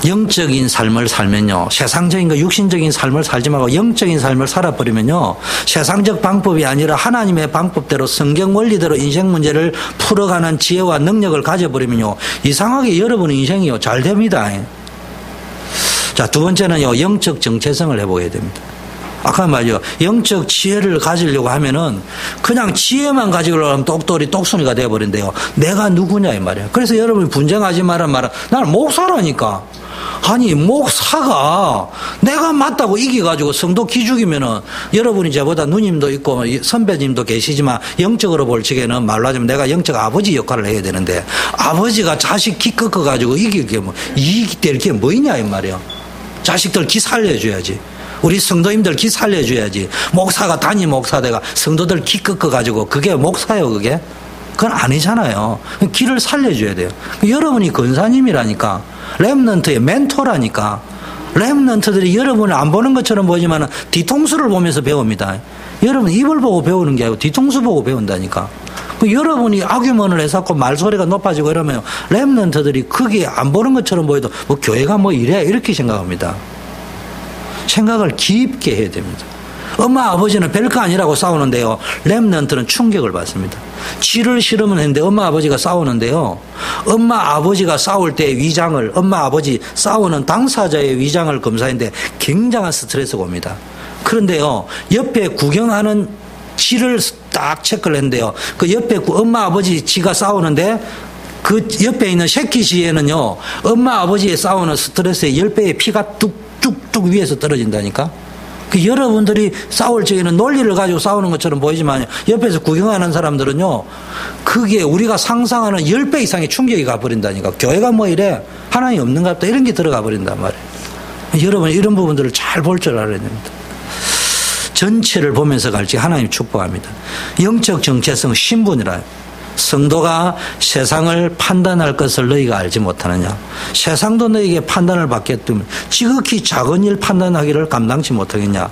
영적인 삶을 살면요, 세상적인 거, 육신적인 삶을 살지 말고 영적인 삶을 살아버리면요, 세상적 방법이 아니라 하나님의 방법대로 성경 원리대로 인생 문제를 풀어가는 지혜와 능력을 가져버리면요, 이상하게 여러분의 인생이요, 잘 됩니다. 자, 두 번째는요, 영적 정체성을 해보게 됩니다. 아까 말이요, 영적 지혜를 가지려고 하면은 그냥 지혜만 가지고 하면 똑소리가 되어버린대요. 내가 누구냐 이 말이에요. 그래서 여러분이 분쟁하지 말란 말은 나는 목사라니까. 아니, 목사가 내가 맞다고 이겨가지고 성도 기죽이면은 여러분이 저보다 누님도 있고 선배님도 계시지만 영적으로 볼 적에는 말로 하자면 내가 영적 아버지 역할을 해야 되는데 아버지가 자식 기 꺾어가지고 이길 게 뭐이냐 이 말이에요. 자식들 기 살려줘야지. 우리 성도님들 기 살려줘야지. 목사가 단임 목사대가 성도들 기 꺾어가지고 그게 목사예요, 그게? 그건 아니잖아요. 기를 살려줘야 돼요. 여러분이 권사님이라니까. 렘넌트의 멘토라니까. 렘넌트들이 여러분을 안 보는 것처럼 보지만 뒤통수를 보면서 배웁니다. 여러분 입을 보고 배우는 게 아니고 뒤통수 보고 배운다니까. 여러분이 아규먼을 해서 말소리가 높아지고 이러면 렘넌트들이 그게 안 보는 것처럼 보여도 뭐 교회가 뭐 이래 이렇게 생각합니다. 생각을 깊게 해야 됩니다. 엄마 아버지는 별거 아니라고 싸우는데요, 렘넌트는 충격을 받습니다. 쥐를 실으면 했는데 엄마 아버지가 싸우는데요, 엄마 아버지가 싸울 때 위장을, 엄마 아버지 싸우는 당사자의 위장을 검사했는데 굉장한 스트레스가 옵니다. 그런데요, 옆에 구경하는 쥐를 딱 체크를 했는데요, 그 옆에 엄마 아버지 쥐가 싸우는데 그 옆에 있는 새끼 쥐에는요, 엄마 아버지의 싸우는 스트레스에 10배의 피가 뚝뚝뚝 위에서 떨어진다니까. 그 여러분들이 싸울 적에는 논리를 가지고 싸우는 것처럼 보이지만 옆에서 구경하는 사람들은요, 그게 우리가 상상하는 10배 이상의 충격이 가버린다니까. 교회가 뭐 이래? 하나님 없는 것 같다. 이런 게 들어가 버린단 말이에요. 여러분 이런 부분들을 잘 볼 줄 알아야 됩니다. 전체를 보면서 갈지 하나님 축복합니다. 영적 정체성 신분이라요. 성도가 세상을 판단할 것을 너희가 알지 못하느냐. 세상도 너희에게 판단을 받게 되면 지극히 작은 일 판단하기를 감당치 못하겠냐.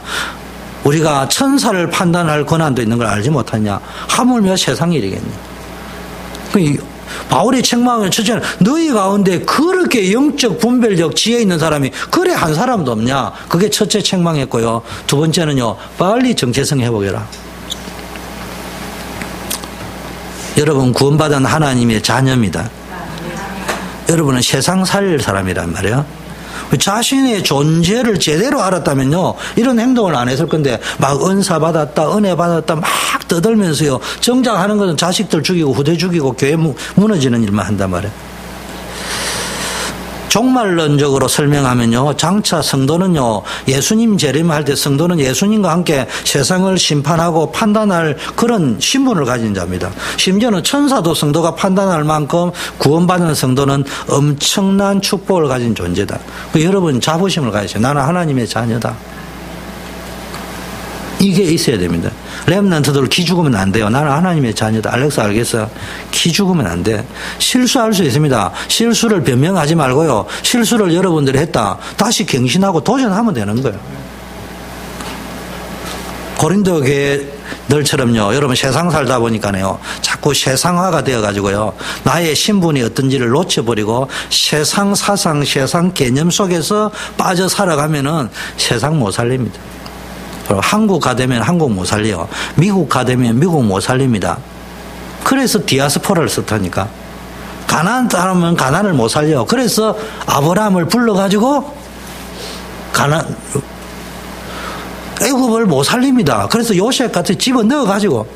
우리가 천사를 판단할 권한도 있는 걸 알지 못하냐. 하물며 세상 일이겠냐. 바울이 책망하는 첫째는 너희 가운데 그렇게 영적 분별력 지혜 있는 사람이 그래 한 사람도 없냐. 그게 첫째 책망했고요. 두 번째는요, 빨리 정체성 회복해라. 여러분 구원받은 하나님의 자녀입니다. 여러분은 세상 살 사람이란 말이에요. 자신의 존재를 제대로 알았다면요, 이런 행동을 안 했을 건데 막 은사 받았다, 은혜 받았다 막 떠들면서요, 정작 하는 것은 자식들 죽이고 후대 죽이고 교회 무너지는 일만 한단 말이에요. 종말론적으로 설명하면요, 장차 성도는요, 예수님 재림할 때 성도는 예수님과 함께 세상을 심판하고 판단할 그런 신분을 가진 자입니다. 심지어는 천사도 성도가 판단할 만큼 구원받은 성도는 엄청난 축복을 가진 존재다. 여러분 자부심을 가지세요. 나는 하나님의 자녀다. 이게 있어야 됩니다. 렘넌트들 기 죽으면 안 돼요. 나는 하나님의 자녀다. 알렉스 알겠어? 기 죽으면 안 돼. 실수할 수 있습니다. 실수를 변명하지 말고요, 실수를 여러분들이 했다, 다시 갱신하고 도전하면 되는 거예요. 고린도 교회들처럼요, 여러분 세상 살다 보니까요, 자꾸 세상화가 되어가지고요, 나의 신분이 어떤지를 놓쳐버리고 세상 사상, 세상 개념 속에서 빠져 살아가면은 세상 못 살립니다. 한국 가되면 한국 못 살려요. 미국 가되면 미국 못 살립니다. 그래서 디아스포라를 썼다니까. 가난한 사람은 가난을 못 살려. 그래서 아브라함을 불러가지고 애굽을 못 살립니다. 그래서 요셉 같이 집어 넣어가지고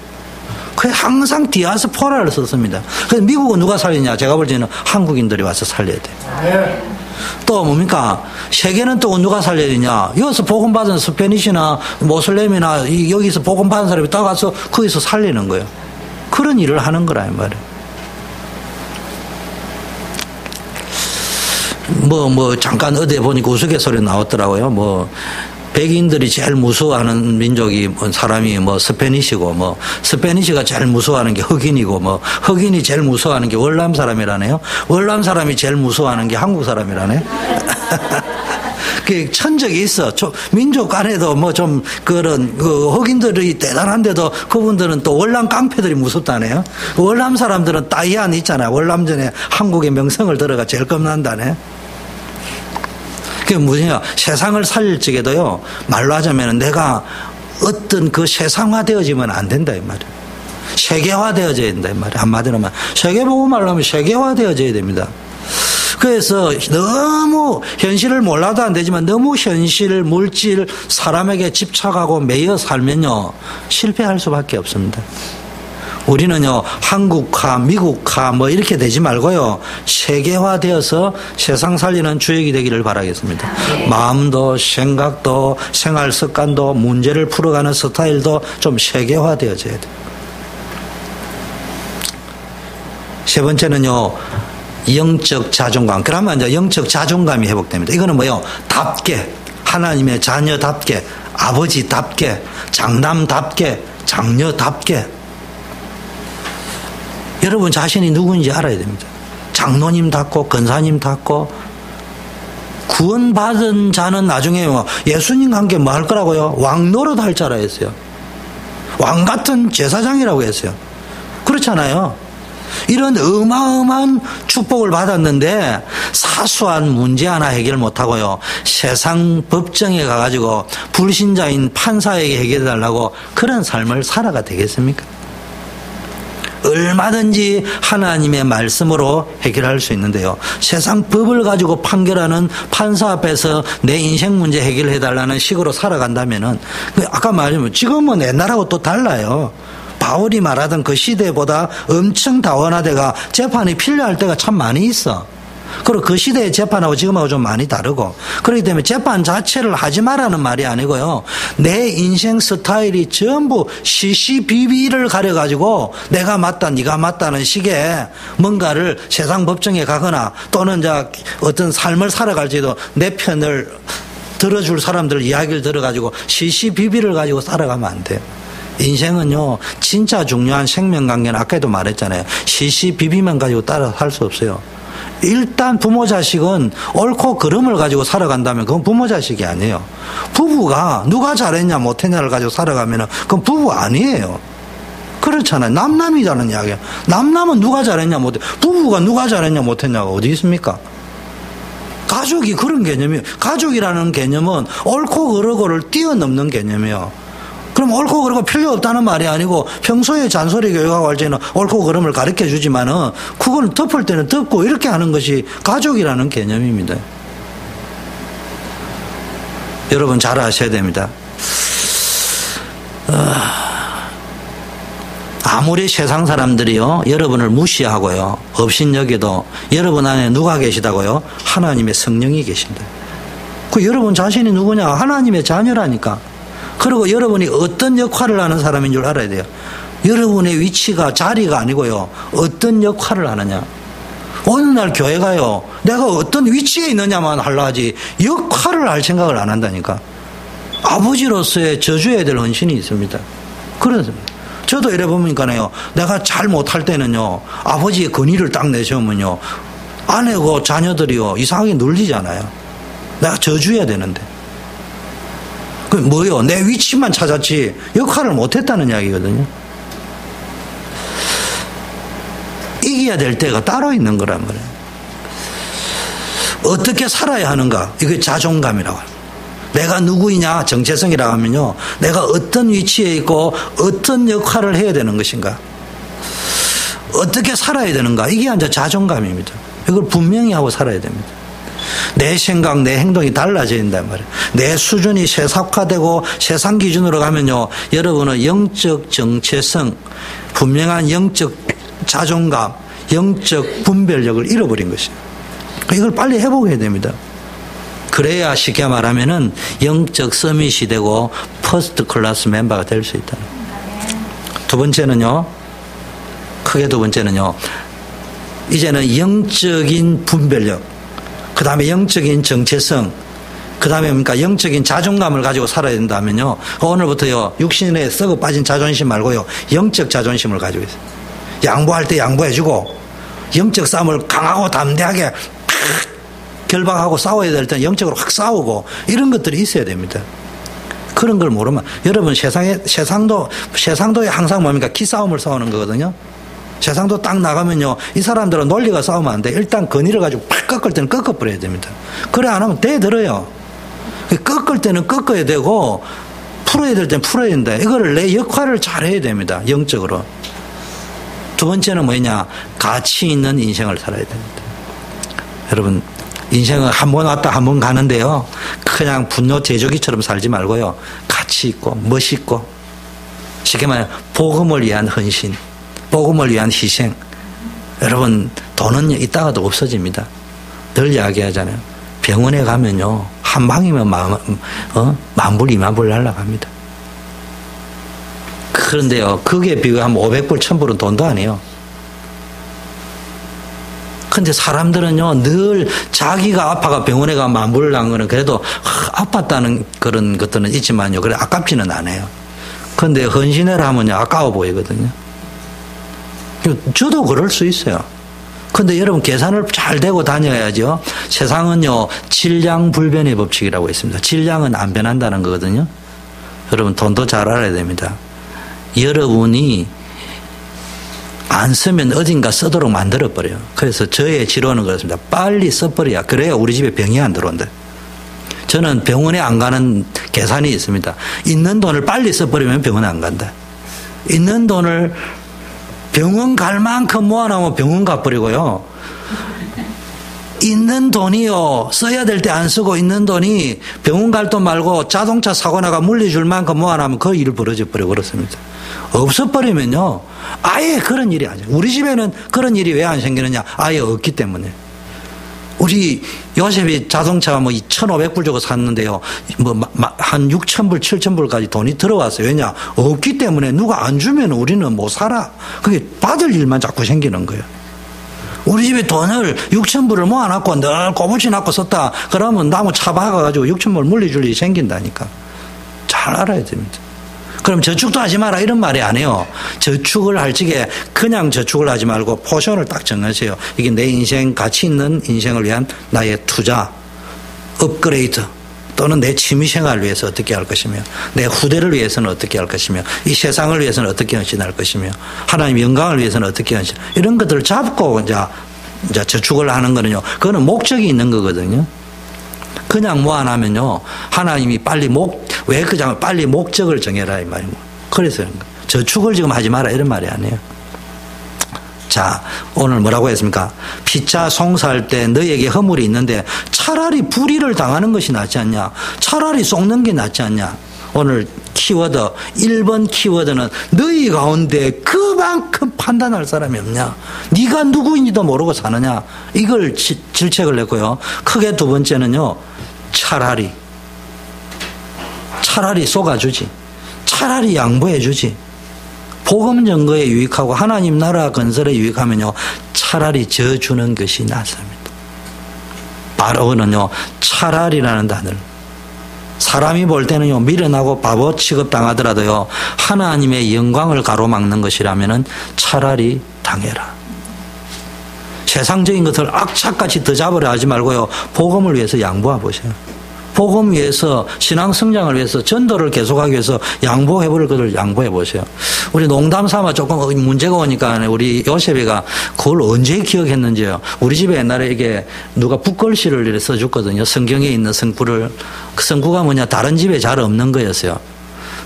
그게 항상 디아스포라를 썼습니다. 그래서 미국은 누가 살리냐? 제가 볼 때는 한국인들이 와서 살려야 돼요. 또 뭡니까? 세계는 또 누가 살려야 되냐? 여기서 복음받은 스페니시나 모슬렘이나 여기서 복음받은 사람이 따가서 거기서 살리는 거예요. 그런 일을 하는 거라 이 말이에요. 잠깐 어디에 보니까 우스갯소리 나왔더라고요. 백인들이 제일 무서워하는 민족이 사람이 스페니시고 스페니시가 제일 무서워하는 게 흑인이고 흑인이 제일 무서워하는 게 월남 사람이라네요. 월남 사람이 제일 무서워하는 게 한국 사람이라네. 그 천적이 있어. 민족 간에도 좀 그런 흑인들이 대단한데도 그분들은 또 월남 깡패들이 무섭다네요. 월남 사람들은 따이안 있잖아요. 월남전에 한국의 명성을 들어가 제일 겁난다네. 그게 무엇이냐? 세상을 살릴 적에도요, 말로 하자면 내가 어떤 그 세상화되어지면 안 된다, 이 말이에요. 세계화되어져야 된다, 이 말이에요. 한마디로 말. 세계복음말로 하면 세계화되어져야 됩니다. 그래서 너무 현실을 몰라도 안 되지만 너무 현실, 물질, 사람에게 집착하고 매여 살면요, 실패할 수밖에 없습니다. 우리는요, 한국화, 미국화 이렇게 되지 말고요, 세계화되어서 세상 살리는 주역이 되기를 바라겠습니다. 마음도 생각도 생활 습관도 문제를 풀어가는 스타일도 좀 세계화되어져야 돼요. 세 번째는요, 영적 자존감. 그러면 이제 영적 자존감이 회복됩니다. 이거는 답게, 하나님의 자녀답게, 아버지답게, 장남답게, 장녀답게. 여러분 자신이 누구인지 알아야 됩니다. 장로님답고 권사님답고. 구원받은 자는 나중에 예수님과 함께 뭐 할 거라고요? 왕노릇 할 자라 했어요. 왕 같은 제사장이라고 했어요. 그렇잖아요. 이런 어마어마한 축복을 받았는데 사소한 문제 하나 해결 못하고요, 세상 법정에 가가지고 불신자인 판사에게 해결해달라고 그런 삶을 살아가 되겠습니까? 얼마든지 하나님의 말씀으로 해결할 수 있는데요, 세상 법을 가지고 판결하는 판사 앞에서 내 인생 문제 해결해달라는 식으로 살아간다면은, 아까 말했지만 지금은 옛날하고 또 달라요. 바울이 말하던 그 시대보다 엄청 다원화돼가 재판이 필요할 때가 참 많이 있어. 그리고 그 시대의 재판하고 지금하고 좀 많이 다르고, 그렇기 때문에 재판 자체를 하지 말라는 말이 아니고요, 내 인생 스타일이 전부 시시비비를 가려가지고 내가 맞다 네가 맞다는 식의 뭔가를 세상 법정에 가거나 또는 어떤 삶을 살아갈지도 내 편을 들어줄 사람들 이야기를 들어가지고 시시비비를 가지고 살아가면 안 돼요. 인생은요, 진짜 중요한 생명관계는 아까도 말했잖아요. 시시비비만 가지고 따라 살 수 없어요. 일단 부모 자식은 옳고 그름을 가지고 살아간다면 그건 부모 자식이 아니에요. 부부가 누가 잘했냐 못했냐를 가지고 살아가면 그건 부부 아니에요. 그렇잖아요. 남남이라는 이야기야. 남남은 누가 잘했냐 못했냐, 부부가 누가 잘했냐 못했냐가 어디 있습니까? 가족이 그런 개념이에요. 가족이라는 개념은 옳고 그르고를 뛰어넘는 개념이에요. 그럼 옳고 그르고 필요 없다는 말이 아니고, 평소에 잔소리 교육하고 할 때는 옳고 그름을 가르쳐 주지만은 그걸 덮을 때는 덮고 이렇게 하는 것이 가족이라는 개념입니다. 여러분 잘 아셔야 됩니다. 아무리 세상 사람들이요, 여러분을 무시하고요, 업신여겨도 여러분 안에 누가 계시다고요? 하나님의 성령이 계신다. 그 여러분 자신이 누구냐? 하나님의 자녀라니까. 그리고 여러분이 어떤 역할을 하는 사람인 줄 알아야 돼요. 여러분의 위치가 자리가 아니고요, 어떤 역할을 하느냐. 어느 날 교회 가요, 내가 어떤 위치에 있느냐만 하려 하지 역할을 할 생각을 안 한다니까. 아버지로서의 져줘야 될 헌신이 있습니다. 그렇습니다. 저도 이래 보니까요, 내가 잘 못할 때는요, 아버지의 권위를 딱 내세우면요, 아내고 자녀들이요 이상하게 눌리잖아요. 내가 져줘야 되는데. 그 뭐요? 내 위치만 찾았지 역할을 못했다는 이야기거든요. 이겨야 될 때가 따로 있는 거란 말이에요. 어떻게 살아야 하는가? 이게 자존감이라고 합니다. 내가 누구이냐? 정체성이라고 하면요, 내가 어떤 위치에 있고 어떤 역할을 해야 되는 것인가, 어떻게 살아야 되는가, 이게 이제 자존감입니다. 이걸 분명히 하고 살아야 됩니다. 내 생각, 내 행동이 달라져야 된단 말이에요. 내 수준이 세상화되고 세상 기준으로 가면요, 여러분은 영적 정체성, 분명한 영적 자존감, 영적 분별력을 잃어버린 것이에요. 이걸 빨리 회복해야 됩니다. 그래야 쉽게 말하면은 영적 서밋이 되고 퍼스트 클래스 멤버가 될 수 있다. 두 번째는요, 크게 두 번째는요, 이제는 영적인 분별력, 그 다음에 영적인 정체성, 그 다음에 뭡니까? 영적인 자존감을 가지고 살아야 된다면요, 오늘부터요, 육신에 썩어 빠진 자존심 말고요, 영적 자존심을 가지고 있어요. 양보할 때 양보해주고, 영적 싸움을 강하고 담대하게 결박하고 싸워야 될 때는 영적으로 확 싸우고, 이런 것들이 있어야 됩니다. 그런 걸 모르면, 여러분 세상도에 항상 뭡니까? 기싸움을 싸우는 거거든요. 세상도 딱 나가면요, 이 사람들은 논리가 싸우면 안 돼. 일단 건의를 가지고 팍 꺾을 때는 꺾어버려야 됩니다. 그래 안 하면 대들어요. 꺾을 때는 꺾어야 되고, 풀어야 될 때는 풀어야 된다. 이거를 내 역할을 잘 해야 됩니다. 영적으로. 두 번째는 뭐냐? 가치 있는 인생을 살아야 됩니다. 여러분, 인생은 한 번 왔다 한 번 가는데요, 그냥 분노 제조기처럼 살지 말고요, 가치 있고 멋있고, 쉽게 말해 복음을 위한 헌신, 복음을 위한 희생. 여러분, 돈은 이따가도 없어집니다. 늘 이야기하잖아요. 병원에 가면요, 한 방이면 만불 2만불 날라갑니다. 그런데요, 그게 비교하면 500불 1000불은 돈도 아니에요. 근데 사람들은요, 늘 자기가 아파가 병원에 가면 만불을 난 거는 그래도 아팠다는 그런 것들은 있지만요, 그래 아깝지는 않아요. 근데 헌신을 하면요, 아까워 보이거든요. 저도 그럴 수 있어요. 근데 여러분, 계산을 잘 되고 다녀야죠. 세상은요, 질량불변의 법칙이라고 있습니다. 질량은 안 변한다는 거거든요. 여러분, 돈도 잘 알아야 됩니다. 여러분이 안 쓰면 어딘가 쓰도록 만들어버려요. 그래서 저의 지론은 그렇습니다. 빨리 써버려야, 그래야 우리 집에 병이 안 들어온다. 저는 병원에 안 가는 계산이 있습니다. 있는 돈을 빨리 써버리면 병원 안 간다. 있는 돈을 병원 갈 만큼 모아놓으면 병원 가버리고요. 있는 돈이요, 써야 될 때 안 쓰고 있는 돈이 병원 갈 돈 말고 자동차 사고 나가 물리줄 만큼 모아놓으면 그 일 벌어져 버려 그렇습니다. 없어버리면요, 아예 그런 일이 아니에요. 우리 집에는 그런 일이 왜 안 생기느냐? 아예 없기 때문에. 우리 요셉이 자동차 뭐 2,500불 주고 샀는데요, 한 6,000불, 7,000불까지 돈이 들어왔어요. 왜냐? 없기 때문에. 누가 안 주면 우리는 못 살아. 그게 받을 일만 자꾸 생기는 거예요. 우리 집에 돈을 6,000불을 모아놨고 늘 꼬부치놨고 썼다. 그러면 나무 차 박아가지고 6,000불 물리줄 일이 생긴다니까. 잘 알아야 됩니다. 그럼 저축도 하지 마라 이런 말이 아니에요. 저축을 할 적에 그냥 저축을 하지 말고 포션을 딱 정하세요. 이게 내 인생, 가치 있는 인생을 위한 나의 투자, 업그레이드, 또는 내 취미생활을 위해서 어떻게 할 것이며, 내 후대를 위해서는 어떻게 할 것이며, 이 세상을 위해서는 어떻게 헌신할 것이며, 하나님 영광을 위해서는 어떻게 헌신, 이런 것들을 잡고 이제 저축을 하는 거는요, 그거는 목적이 있는 거거든요. 그냥 모아놔면요, 하나님이 왜 그냥 빨리 목적을 정해라 이 말이고. 그래서 그런 거예요. 저축을 지금 하지 마라 이런 말이 아니에요. 자, 오늘 뭐라고 했습니까? 피차 송사할 때 너에게 허물이 있는데 차라리 불의를 당하는 것이 낫지 않냐? 차라리 속는 게 낫지 않냐? 오늘 키워드 1번 키워드는 너희 가운데 그만큼 판단할 사람이 없냐? 네가 누구인지도 모르고 사느냐? 이걸 질책을 냈고요. 크게 두 번째는요, 차라리 쏘가주지, 차라리 양보해주지, 복음 증거에 유익하고 하나님 나라 건설에 유익하면요, 차라리 져주는 것이 낫습니다. 바로는요, 차라리라는 단어를, 사람이 볼 때는요, 미련하고 바보 취급당하더라도요, 하나님의 영광을 가로막는 것이라면은 차라리 당해라. 세상적인 것을 악착같이 더 잡으려 하지 말고요, 복음을 위해서 양보해 보세요. 복음 위해서, 신앙 성장을 위해서, 전도를 계속하기 위해서 양보해 볼 것을 양보해 보세요. 우리 농담 삼아 조금 문제가 오니까 우리 요셉이가 그걸 언제 기억했는지요. 우리 집에 옛날에 이게 누가 붓글씨를 써줬거든요. 성경에 있는 성구를. 그 성구가 뭐냐, 다른 집에 잘 없는 거였어요.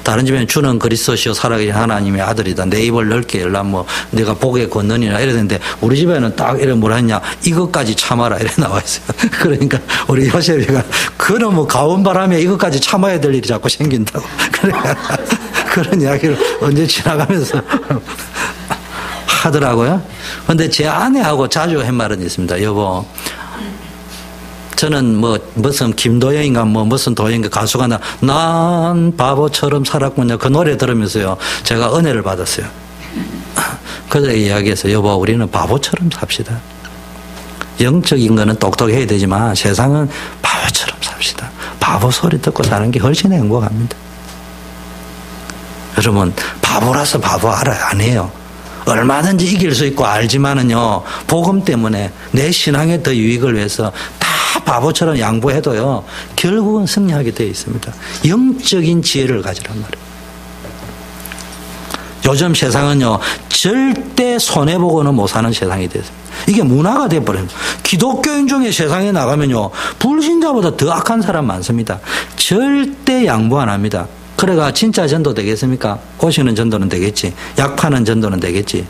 다른 집에는 주는 그리스도시요 살아계신 하나님의 아들이다. 내 입을 넓게 열라 뭐 내가 복에 권느니라 이랬는데 우리 집에는 딱 이래 뭐라 했냐 이것까지 참아라 이래 나와 있어요. 그러니까 우리 요셉이가 그는 뭐 가온 바람에 이것까지 참아야 될 일이 자꾸 생긴다고. 그런 이야기를 언제 지나가면서 하더라고요. 근데 제 아내하고 자주 한 말은 있습니다. 여보, 저는 뭐 무슨 김도영인가 뭐 무슨 도영인가 가수가 난 바보처럼 살았군요. 그 노래 들으면서요. 제가 은혜를 받았어요. 그래서 이야기했어요. 여보, 우리는 바보처럼 삽시다. 영적인 거는 똑똑해야 되지만 세상은 바보처럼 삽시다. 바보 소리 듣고 사는 게 훨씬 행복합니다. 여러분, 바보라서 바보 알아요? 아니에요. 얼마든지 이길 수 있고 알지만은요, 복음 때문에 내 신앙에 더 유익을 위해서 다 바보처럼 양보해도요, 결국은 승리하게 되어 있습니다. 영적인 지혜를 가지란 말이에요. 요즘 세상은요, 절대 손해보고는 못 사는 세상이 됐습니다. 이게 문화가 돼버려요. 기독교인 중에 세상에 나가면요, 불신자보다 더 악한 사람 많습니다. 절대 양보 안 합니다. 그래가 진짜 전도 되겠습니까? 오시는 전도는 되겠지. 약 파는 전도는 되겠지.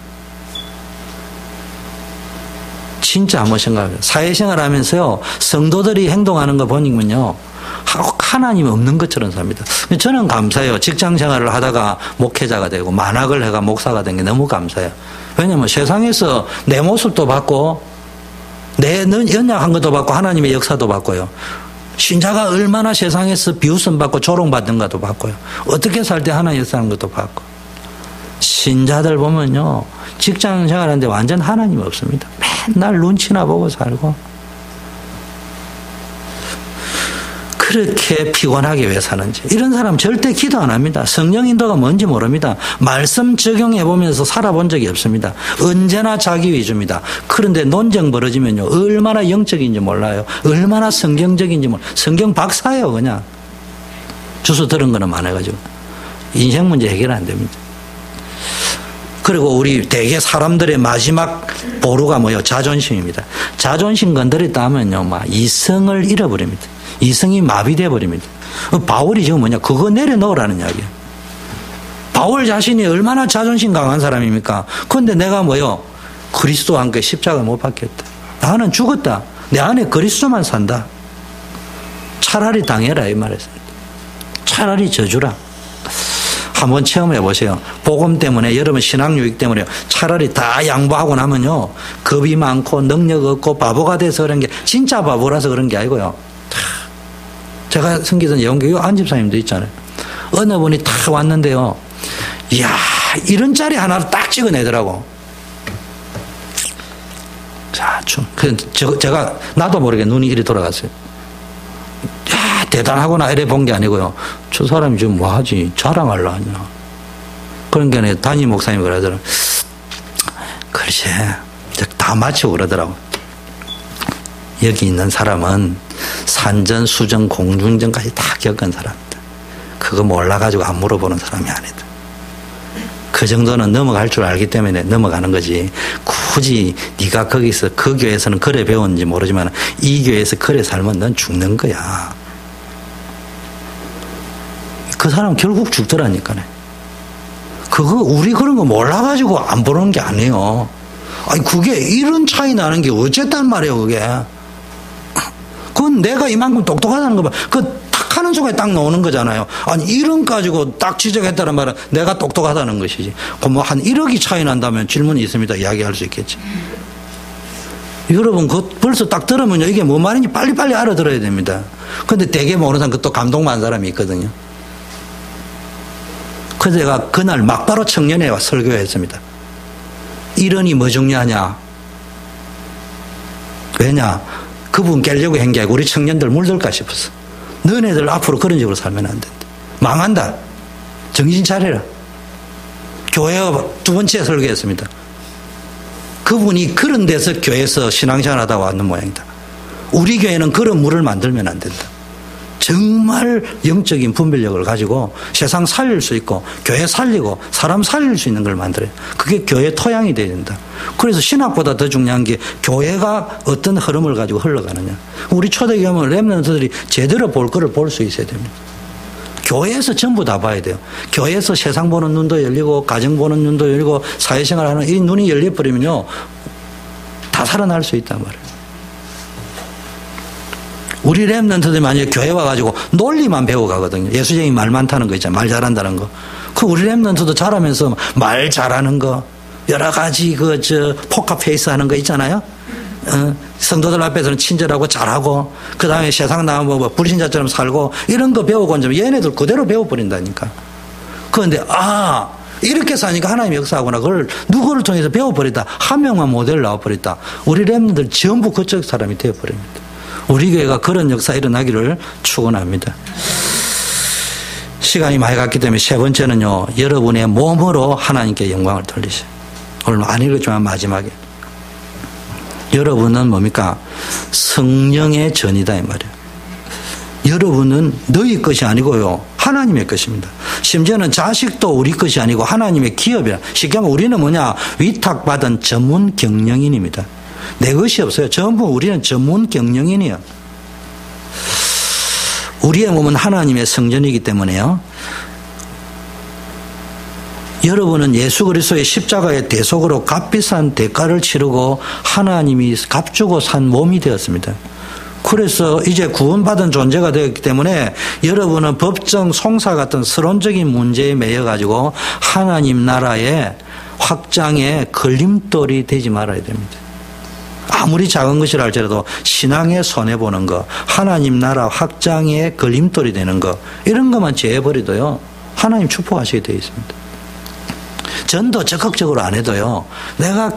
진짜 한번 생각해요. 사회생활 하면서요, 성도들이 행동하는 거 보니면요, 하나님이 없는 것처럼 삽니다. 저는 감사해요. 직장 생활을 하다가 목회자가 되고, 만학을 해가 목사가 된 게 너무 감사해요. 왜냐면 세상에서 내 모습도 봤고, 내 연약한 것도 봤고, 하나님의 역사도 봤고요. 신자가 얼마나 세상에서 비웃음 받고 조롱받는가도 봤고요. 어떻게 살 때 하나님 역사하는 것도 봤고. 신자들 보면요, 직장 생활하는데 완전 하나님 없습니다. 맨날 눈치나 보고 살고. 그렇게 피곤하게 왜 사는지. 이런 사람 절대 기도 안 합니다. 성령 인도가 뭔지 모릅니다. 말씀 적용해 보면서 살아본 적이 없습니다. 언제나 자기 위주입니다. 그런데 논쟁 벌어지면요, 얼마나 영적인지 몰라요. 얼마나 성경적인지 몰라요. 성경 박사예요, 그냥. 주소 들은 거는 많아가지고. 인생 문제 해결 안 됩니다. 그리고 우리 대개 사람들의 마지막 보루가 뭐예요? 자존심입니다. 자존심 건드렸다 하면요, 막 이성을 잃어버립니다. 이성이 마비돼 버립니다. 바울이 지금 뭐냐? 그거 내려놓으라는 이야기예요. 바울 자신이 얼마나 자존심 강한 사람입니까? 그런데 내가 뭐요? 그리스도와 함께 십자가 못 박혔다. 나는 죽었다. 내 안에 그리스도만 산다. 차라리 당해라 이 말했습니다. 차라리 져주라. 한번 체험해 보세요. 복음 때문에, 여러분 신앙 유익 때문에 차라리 다 양보하고 나면요, 겁이 많고 능력 없고 바보가 돼서 그런 게, 진짜 바보라서 그런 게 아니고요. 제가 섬기던 영교육 안집사님도 있잖아요. 어느 분이 딱 왔는데요, 이야, 이런 자리 하나를 딱 찍어내더라고. 자, 제가 나도 모르게 눈이 이리 돌아갔어요. 야, 대단하구나 이래 본 게 아니고요. 저 사람이 지금 뭐 하지? 자랑하려 하냐. 그러니까 담임 목사님이 그러더라고요. 글쎄, 다 마치고 그러더라고요. 여기 있는 사람은 산전, 수전, 공중전까지 다 겪은 사람이다. 그거 몰라가지고 안 물어보는 사람이 아니다. 그 정도는 넘어갈 줄 알기 때문에 넘어가는 거지. 굳이 네가 거기서 그 교회에서는 그래 배웠는지 모르지만 이 교회에서 그래 살면 넌 죽는 거야. 그 사람 결국 죽더라니까요. 그거 우리 그런 거 몰라가지고 안 보는 게 아니에요. 아니 그게 이런 차이 나는 게 어쨌단 말이에요. 그게. 그건 내가 이만큼 똑똑하다는 거 봐. 그 딱 하는 순간에 딱 나오는 거잖아요. 아니 1억 가지고 딱 지적했다는 말은 내가 똑똑하다는 것이지. 그럼 뭐 한 1억이 차이 난다면 질문이 있습니다. 이야기할 수 있겠지. 여러분 그 벌써 딱 들으면요, 이게 뭐 말인지 빨리빨리 알아들어야 됩니다. 근데 되게 모르는 사람, 그것도 감동받는 사람이 있거든요. 그래서 제가 그날 막바로 청년회에 와 설교했습니다. 이런이 뭐 중요하냐? 왜냐? 그분 깨려고 한 게 아니고 우리 청년들 물들까 싶었어. 너네들 앞으로 그런 식으로 살면 안 된다. 망한다. 정신 차려라. 교회가 두 번째 설교했습니다. 그분이 그런 데서 교회에서 신앙생활 하다 왔는 모양이다. 우리 교회는 그런 물을 만들면 안 된다. 정말 영적인 분별력을 가지고 세상 살릴 수 있고 교회 살리고 사람 살릴 수 있는 걸 만들어요. 그게 교회 토양이 돼야 된다. 그래서 신학보다 더 중요한 게 교회가 어떤 흐름을 가지고 흘러가느냐. 우리 초대교회 렘넌트들이 제대로 볼 거를 볼 수 있어야 됩니다. 교회에서 전부 다 봐야 돼요. 교회에서 세상 보는 눈도 열리고 가정 보는 눈도 열리고 사회생활하는 이 눈이 열려버리면요. 다 살아날 수 있단 말이에요. 우리 랩런트들이 만약에 교회 와가지고 논리만 배워가거든요. 예수쟁이 말 많다는 거 있잖아요. 말 잘한다는 거. 그 우리 랩런트도 잘하면서 말 잘하는 거 여러 가지 포카페이스 하는 거 있잖아요. 성도들 앞에서는 친절하고 잘하고 그 다음에 세상 나가면 뭐 불신자처럼 살고 이런 거 배우고 이제 얘네들 그대로 배워버린다니까. 그런데 이렇게 사니까 하나님이 역사하구나. 그걸 누구를 통해서 배워버리다. 한 명만 모델 나와버렸다. 우리 랩런트들 전부 그쪽 사람이 되어버립니다. 우리 교회가 그런 역사 일어나기를 축원합니다. 시간이 많이 갔기 때문에 세 번째는요. 여러분의 몸으로 하나님께 영광을 돌리세요. 오늘 안 읽었지만 마지막에 여러분은 뭡니까? 성령의 전이다 이 말이에요. 여러분은 너희 것이 아니고요. 하나님의 것입니다. 심지어는 자식도 우리 것이 아니고 하나님의 기업이라. 쉽게 하면 우리는 뭐냐? 위탁받은 전문 경영인입니다. 내 것이 없어요. 전부 우리는 전문 경영인이에요. 우리의 몸은 하나님의 성전이기 때문에요. 여러분은 예수 그리스도의 십자가의 대속으로 값비싼 대가를 치르고 하나님이 값주고 산 몸이 되었습니다. 그래서 이제 구원받은 존재가 되었기 때문에 여러분은 법정 송사 같은 서론적인 문제에 매여가지고 하나님 나라의 확장에 걸림돌이 되지 말아야 됩니다. 아무리 작은 것이라 할지라도 신앙에 손해보는 거, 하나님 나라 확장에 걸림돌이 되는 거 이런 것만 제해버리도요. 하나님 축복하시게 되어 있습니다. 전도 적극적으로 안 해도요. 내가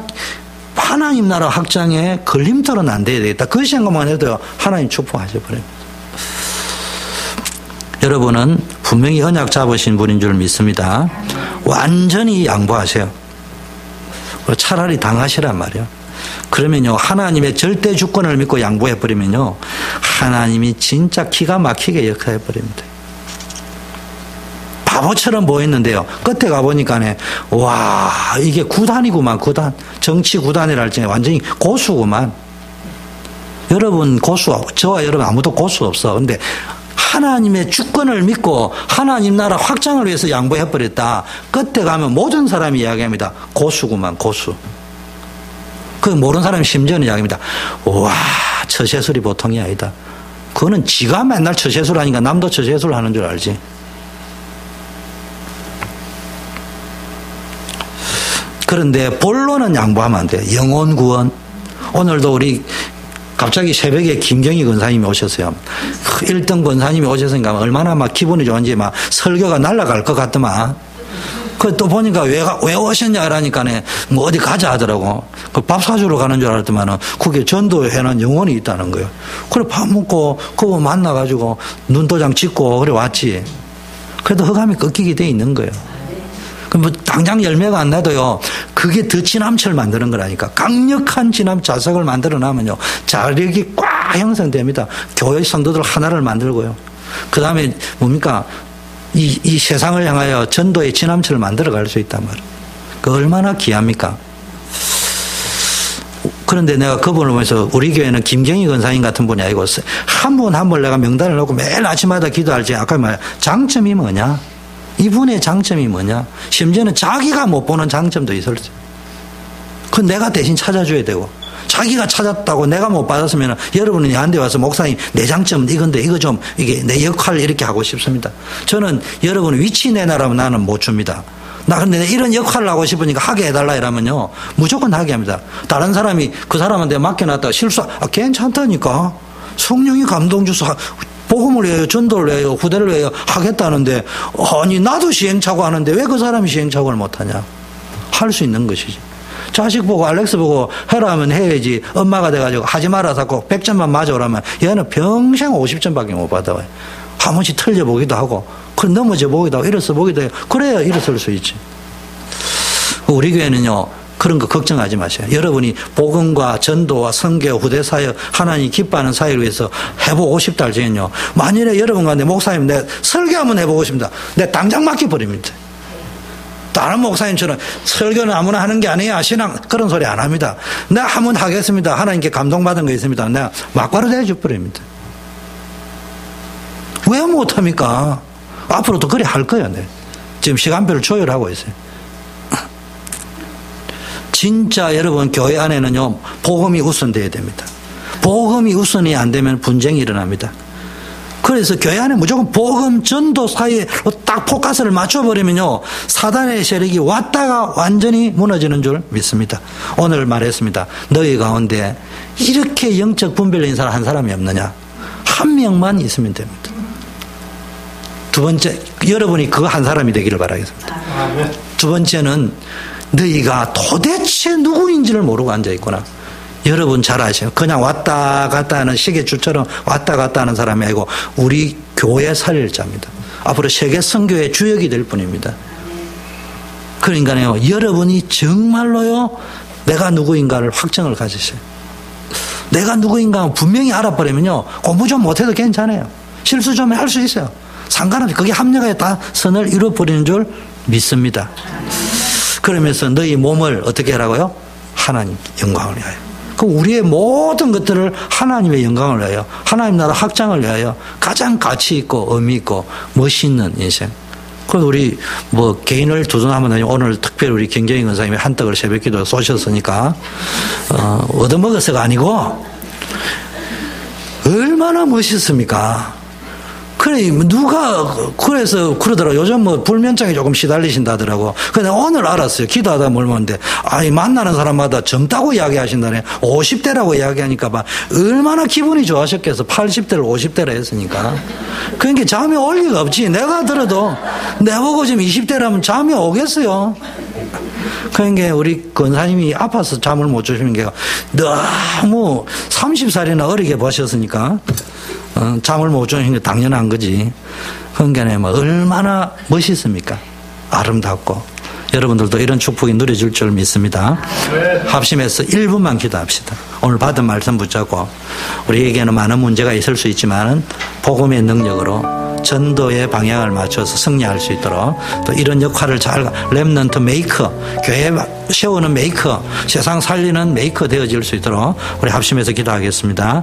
하나님 나라 확장에 걸림돌은 안 돼야 되겠다. 그 생각만 해도요. 하나님 축복하셔버립니다. 여러분은 분명히 언약 잡으신 분인 줄 믿습니다. 완전히 양보하세요. 차라리 당하시란 말이에요. 그러면요. 하나님의 절대 주권을 믿고 양보해버리면요. 하나님이 진짜 기가 막히게 역사해버립니다. 바보처럼 보였는데요. 끝에 가보니까 와 이게 구단이구만. 구단. 정치 구단이라 할지 완전히 고수구만. 여러분 고수, 저와 여러분 아무도 고수 없어. 근데 하나님의 주권을 믿고 하나님 나라 확장을 위해서 양보해버렸다. 끝에 가면 모든 사람이 이야기합니다. 고수구만 고수. 그 모르는 사람이 심지어는 이야기합니다. 와 처세술이 보통이 아니다. 그거는 지가 맨날 처세술 하니까 남도 처세술 하는 줄 알지. 그런데 본론은 양보하면 안 돼요. 영혼 구원. 오늘도 우리 갑자기 새벽에 김경희 권사님이 오셨어요. 1등 권사님이 오셨으니까 얼마나 막 기분이 좋은지 막 설교가 날아갈 것 같더만. 그 또 보니까 왜 오셨냐 그러니까 뭐 어디 가자 하더라고. 그 밥 사주러 가는 줄 알았더만은 그게 전도회는 영혼이 있다는 거예요. 그래 밥 먹고 그거 만나가지고 눈도장 찍고 그래 왔지. 그래도 흑암이 꺾이게 돼 있는 거예요. 뭐 당장 열매가 안 나도요. 그게 더 진함철 만드는 거라니까. 강력한 진함 자석을 만들어 놔면요. 자력이 꽉 형성됩니다. 교회 성도들 하나를 만들고요. 그 다음에 뭡니까? 이 세상을 향하여 전도의 진함철을 만들어 갈 수 있단 말이에요. 그 얼마나 귀합니까? 그런데 내가 그분을 보면서 우리 교회는 김경희 권사님 같은 분이 아니고 한 분 한 분 내가 명단을 놓고 매일 아침마다 기도할지 아까 말해 장점이 뭐냐? 이분의 장점이 뭐냐? 심지어는 자기가 못 보는 장점도 있을 수. 그 내가 대신 찾아줘야 되고 자기가 찾았다고 내가 못 받았으면 여러분이 나한테 와서 목사님 내 장점은 이건데 이거 좀 이게 내 역할을 이렇게 하고 싶습니다. 저는 여러분 위치 내놔라면 나는 못 줍니다. 나 근데 이런 역할을 하고 싶으니까 하게 해달라 이러면요 무조건 하게 합니다. 다른 사람이 그 사람한테 맡겨놨다가 실수 괜찮다니까 성령이 감동 주서 복음을 해요, 전도를 해요, 후대를 해요 하겠다는데 아니 나도 시행착오 하는데 왜 그 사람이 시행착오를 못하냐. 할 수 있는 것이지. 자식 보고 알렉스 보고 해라 하면 해야지. 엄마가 돼가지고 하지 마라 자꾸 100점만 맞아오라면 얘는 평생 50점밖에 못 받아와요. 한 번씩 틀려보기도 하고 그럼 넘어져 보기도 하고 일어서 보기도 해요. 그래야 일어설 수 있지. 우리 교회는요 그런 거 걱정하지 마세요. 여러분이 복음과 전도와 선교, 후대 사역, 하나님 기뻐하는 사역을 위해서 해보고 싶다 할지는요. 만일에 여러분과 내 목사님 내 설교 한번 해보고 싶다. 내 당장 맡겨버립니다. 다른 목사님처럼 설교는 아무나 하는 게 아니야. 신앙 그런 소리 안 합니다. 내가 한번 하겠습니다. 하나님께 감동받은 거 있습니다. 내가 막바로 대해줘버립니다. 왜 못합니까? 앞으로도 그래 할 거예요. 네. 지금 시간표를 조율하고 있어요. 진짜 여러분 교회 안에는요 복음이 우선돼야 됩니다. 복음이 우선이 안 되면 분쟁이 일어납니다. 그래서 교회 안에 무조건 복음 전도 사이에 딱 포커스를 맞춰버리면요 사단의 세력이 왔다가 완전히 무너지는 줄 믿습니다. 오늘 말했습니다. 너희 가운데 이렇게 영적 분별인 사람 한 사람이 없느냐? 한 명만 있으면 됩니다. 두 번째, 여러분이 그 한 사람이 되기를 바라겠습니다. 두 번째는 너희가 도대체 누구인지를 모르고 앉아있구나. 여러분 잘 아시죠? 그냥 왔다 갔다 하는 시계줄처럼 왔다 갔다 하는 사람이 아니고 우리 교회 살릴 자입니다. 앞으로 세계 선교의 주역이 될 뿐입니다. 그러니까요, 여러분이 정말로요, 내가 누구인가를 확정을 가지세요. 내가 누구인가 분명히 알아버리면요, 공부 좀 못해도 괜찮아요. 실수 좀 할 수 있어요. 상관없이 그게 합력에 다 선을 이루어버리는 줄 믿습니다. 그러면서 너희 몸을 어떻게 하라고요? 하나님 영광을 위하여. 그 우리의 모든 것들을 하나님의 영광을 위하여, 하나님 나라 확장을 위하여 가장 가치 있고 의미 있고 멋있는 인생. 그래서 우리 뭐 개인을 두둔하면 오늘 특별히 우리 경정희 권사님이 한떡을 새벽기도 쏘셨으니까 얻어먹어서가 아니고 얼마나 멋있습니까? 그래, 누가, 그래서 그러더라고. 요즘 뭐 불면증에 조금 시달리신다더라고. 근데 오늘 알았어요. 기도하다 물었는데, 아니, 만나는 사람마다 젊다고 이야기하신다네. 50대라고 이야기하니까 봐. 얼마나 기분이 좋아하셨겠어. 80대를 50대라 했으니까. 그러니까 잠이 올 리가 없지. 내가 들어도, 내보고 지금 20대라면 잠이 오겠어요. 그러니까 우리 권사님이 아파서 잠을 못 주시는 게 너무 30살이나 어리게 보셨으니까. 잠을 못 주는 게 당연한 거지. 그러니까 뭐 얼마나 멋있습니까? 아름답고. 여러분들도 이런 축복이 누려질 줄 믿습니다. 합심해서 1분만 기도합시다. 오늘 받은 말씀 붙잡고 우리에게는 많은 문제가 있을 수 있지만 복음의 능력으로 전도의 방향을 맞춰서 승리할 수 있도록 또 이런 역할을 잘 렘넌트 메이커, 교회 세우는 메이커, 세상 살리는 메이커 되어질 수 있도록 우리 합심해서 기도하겠습니다.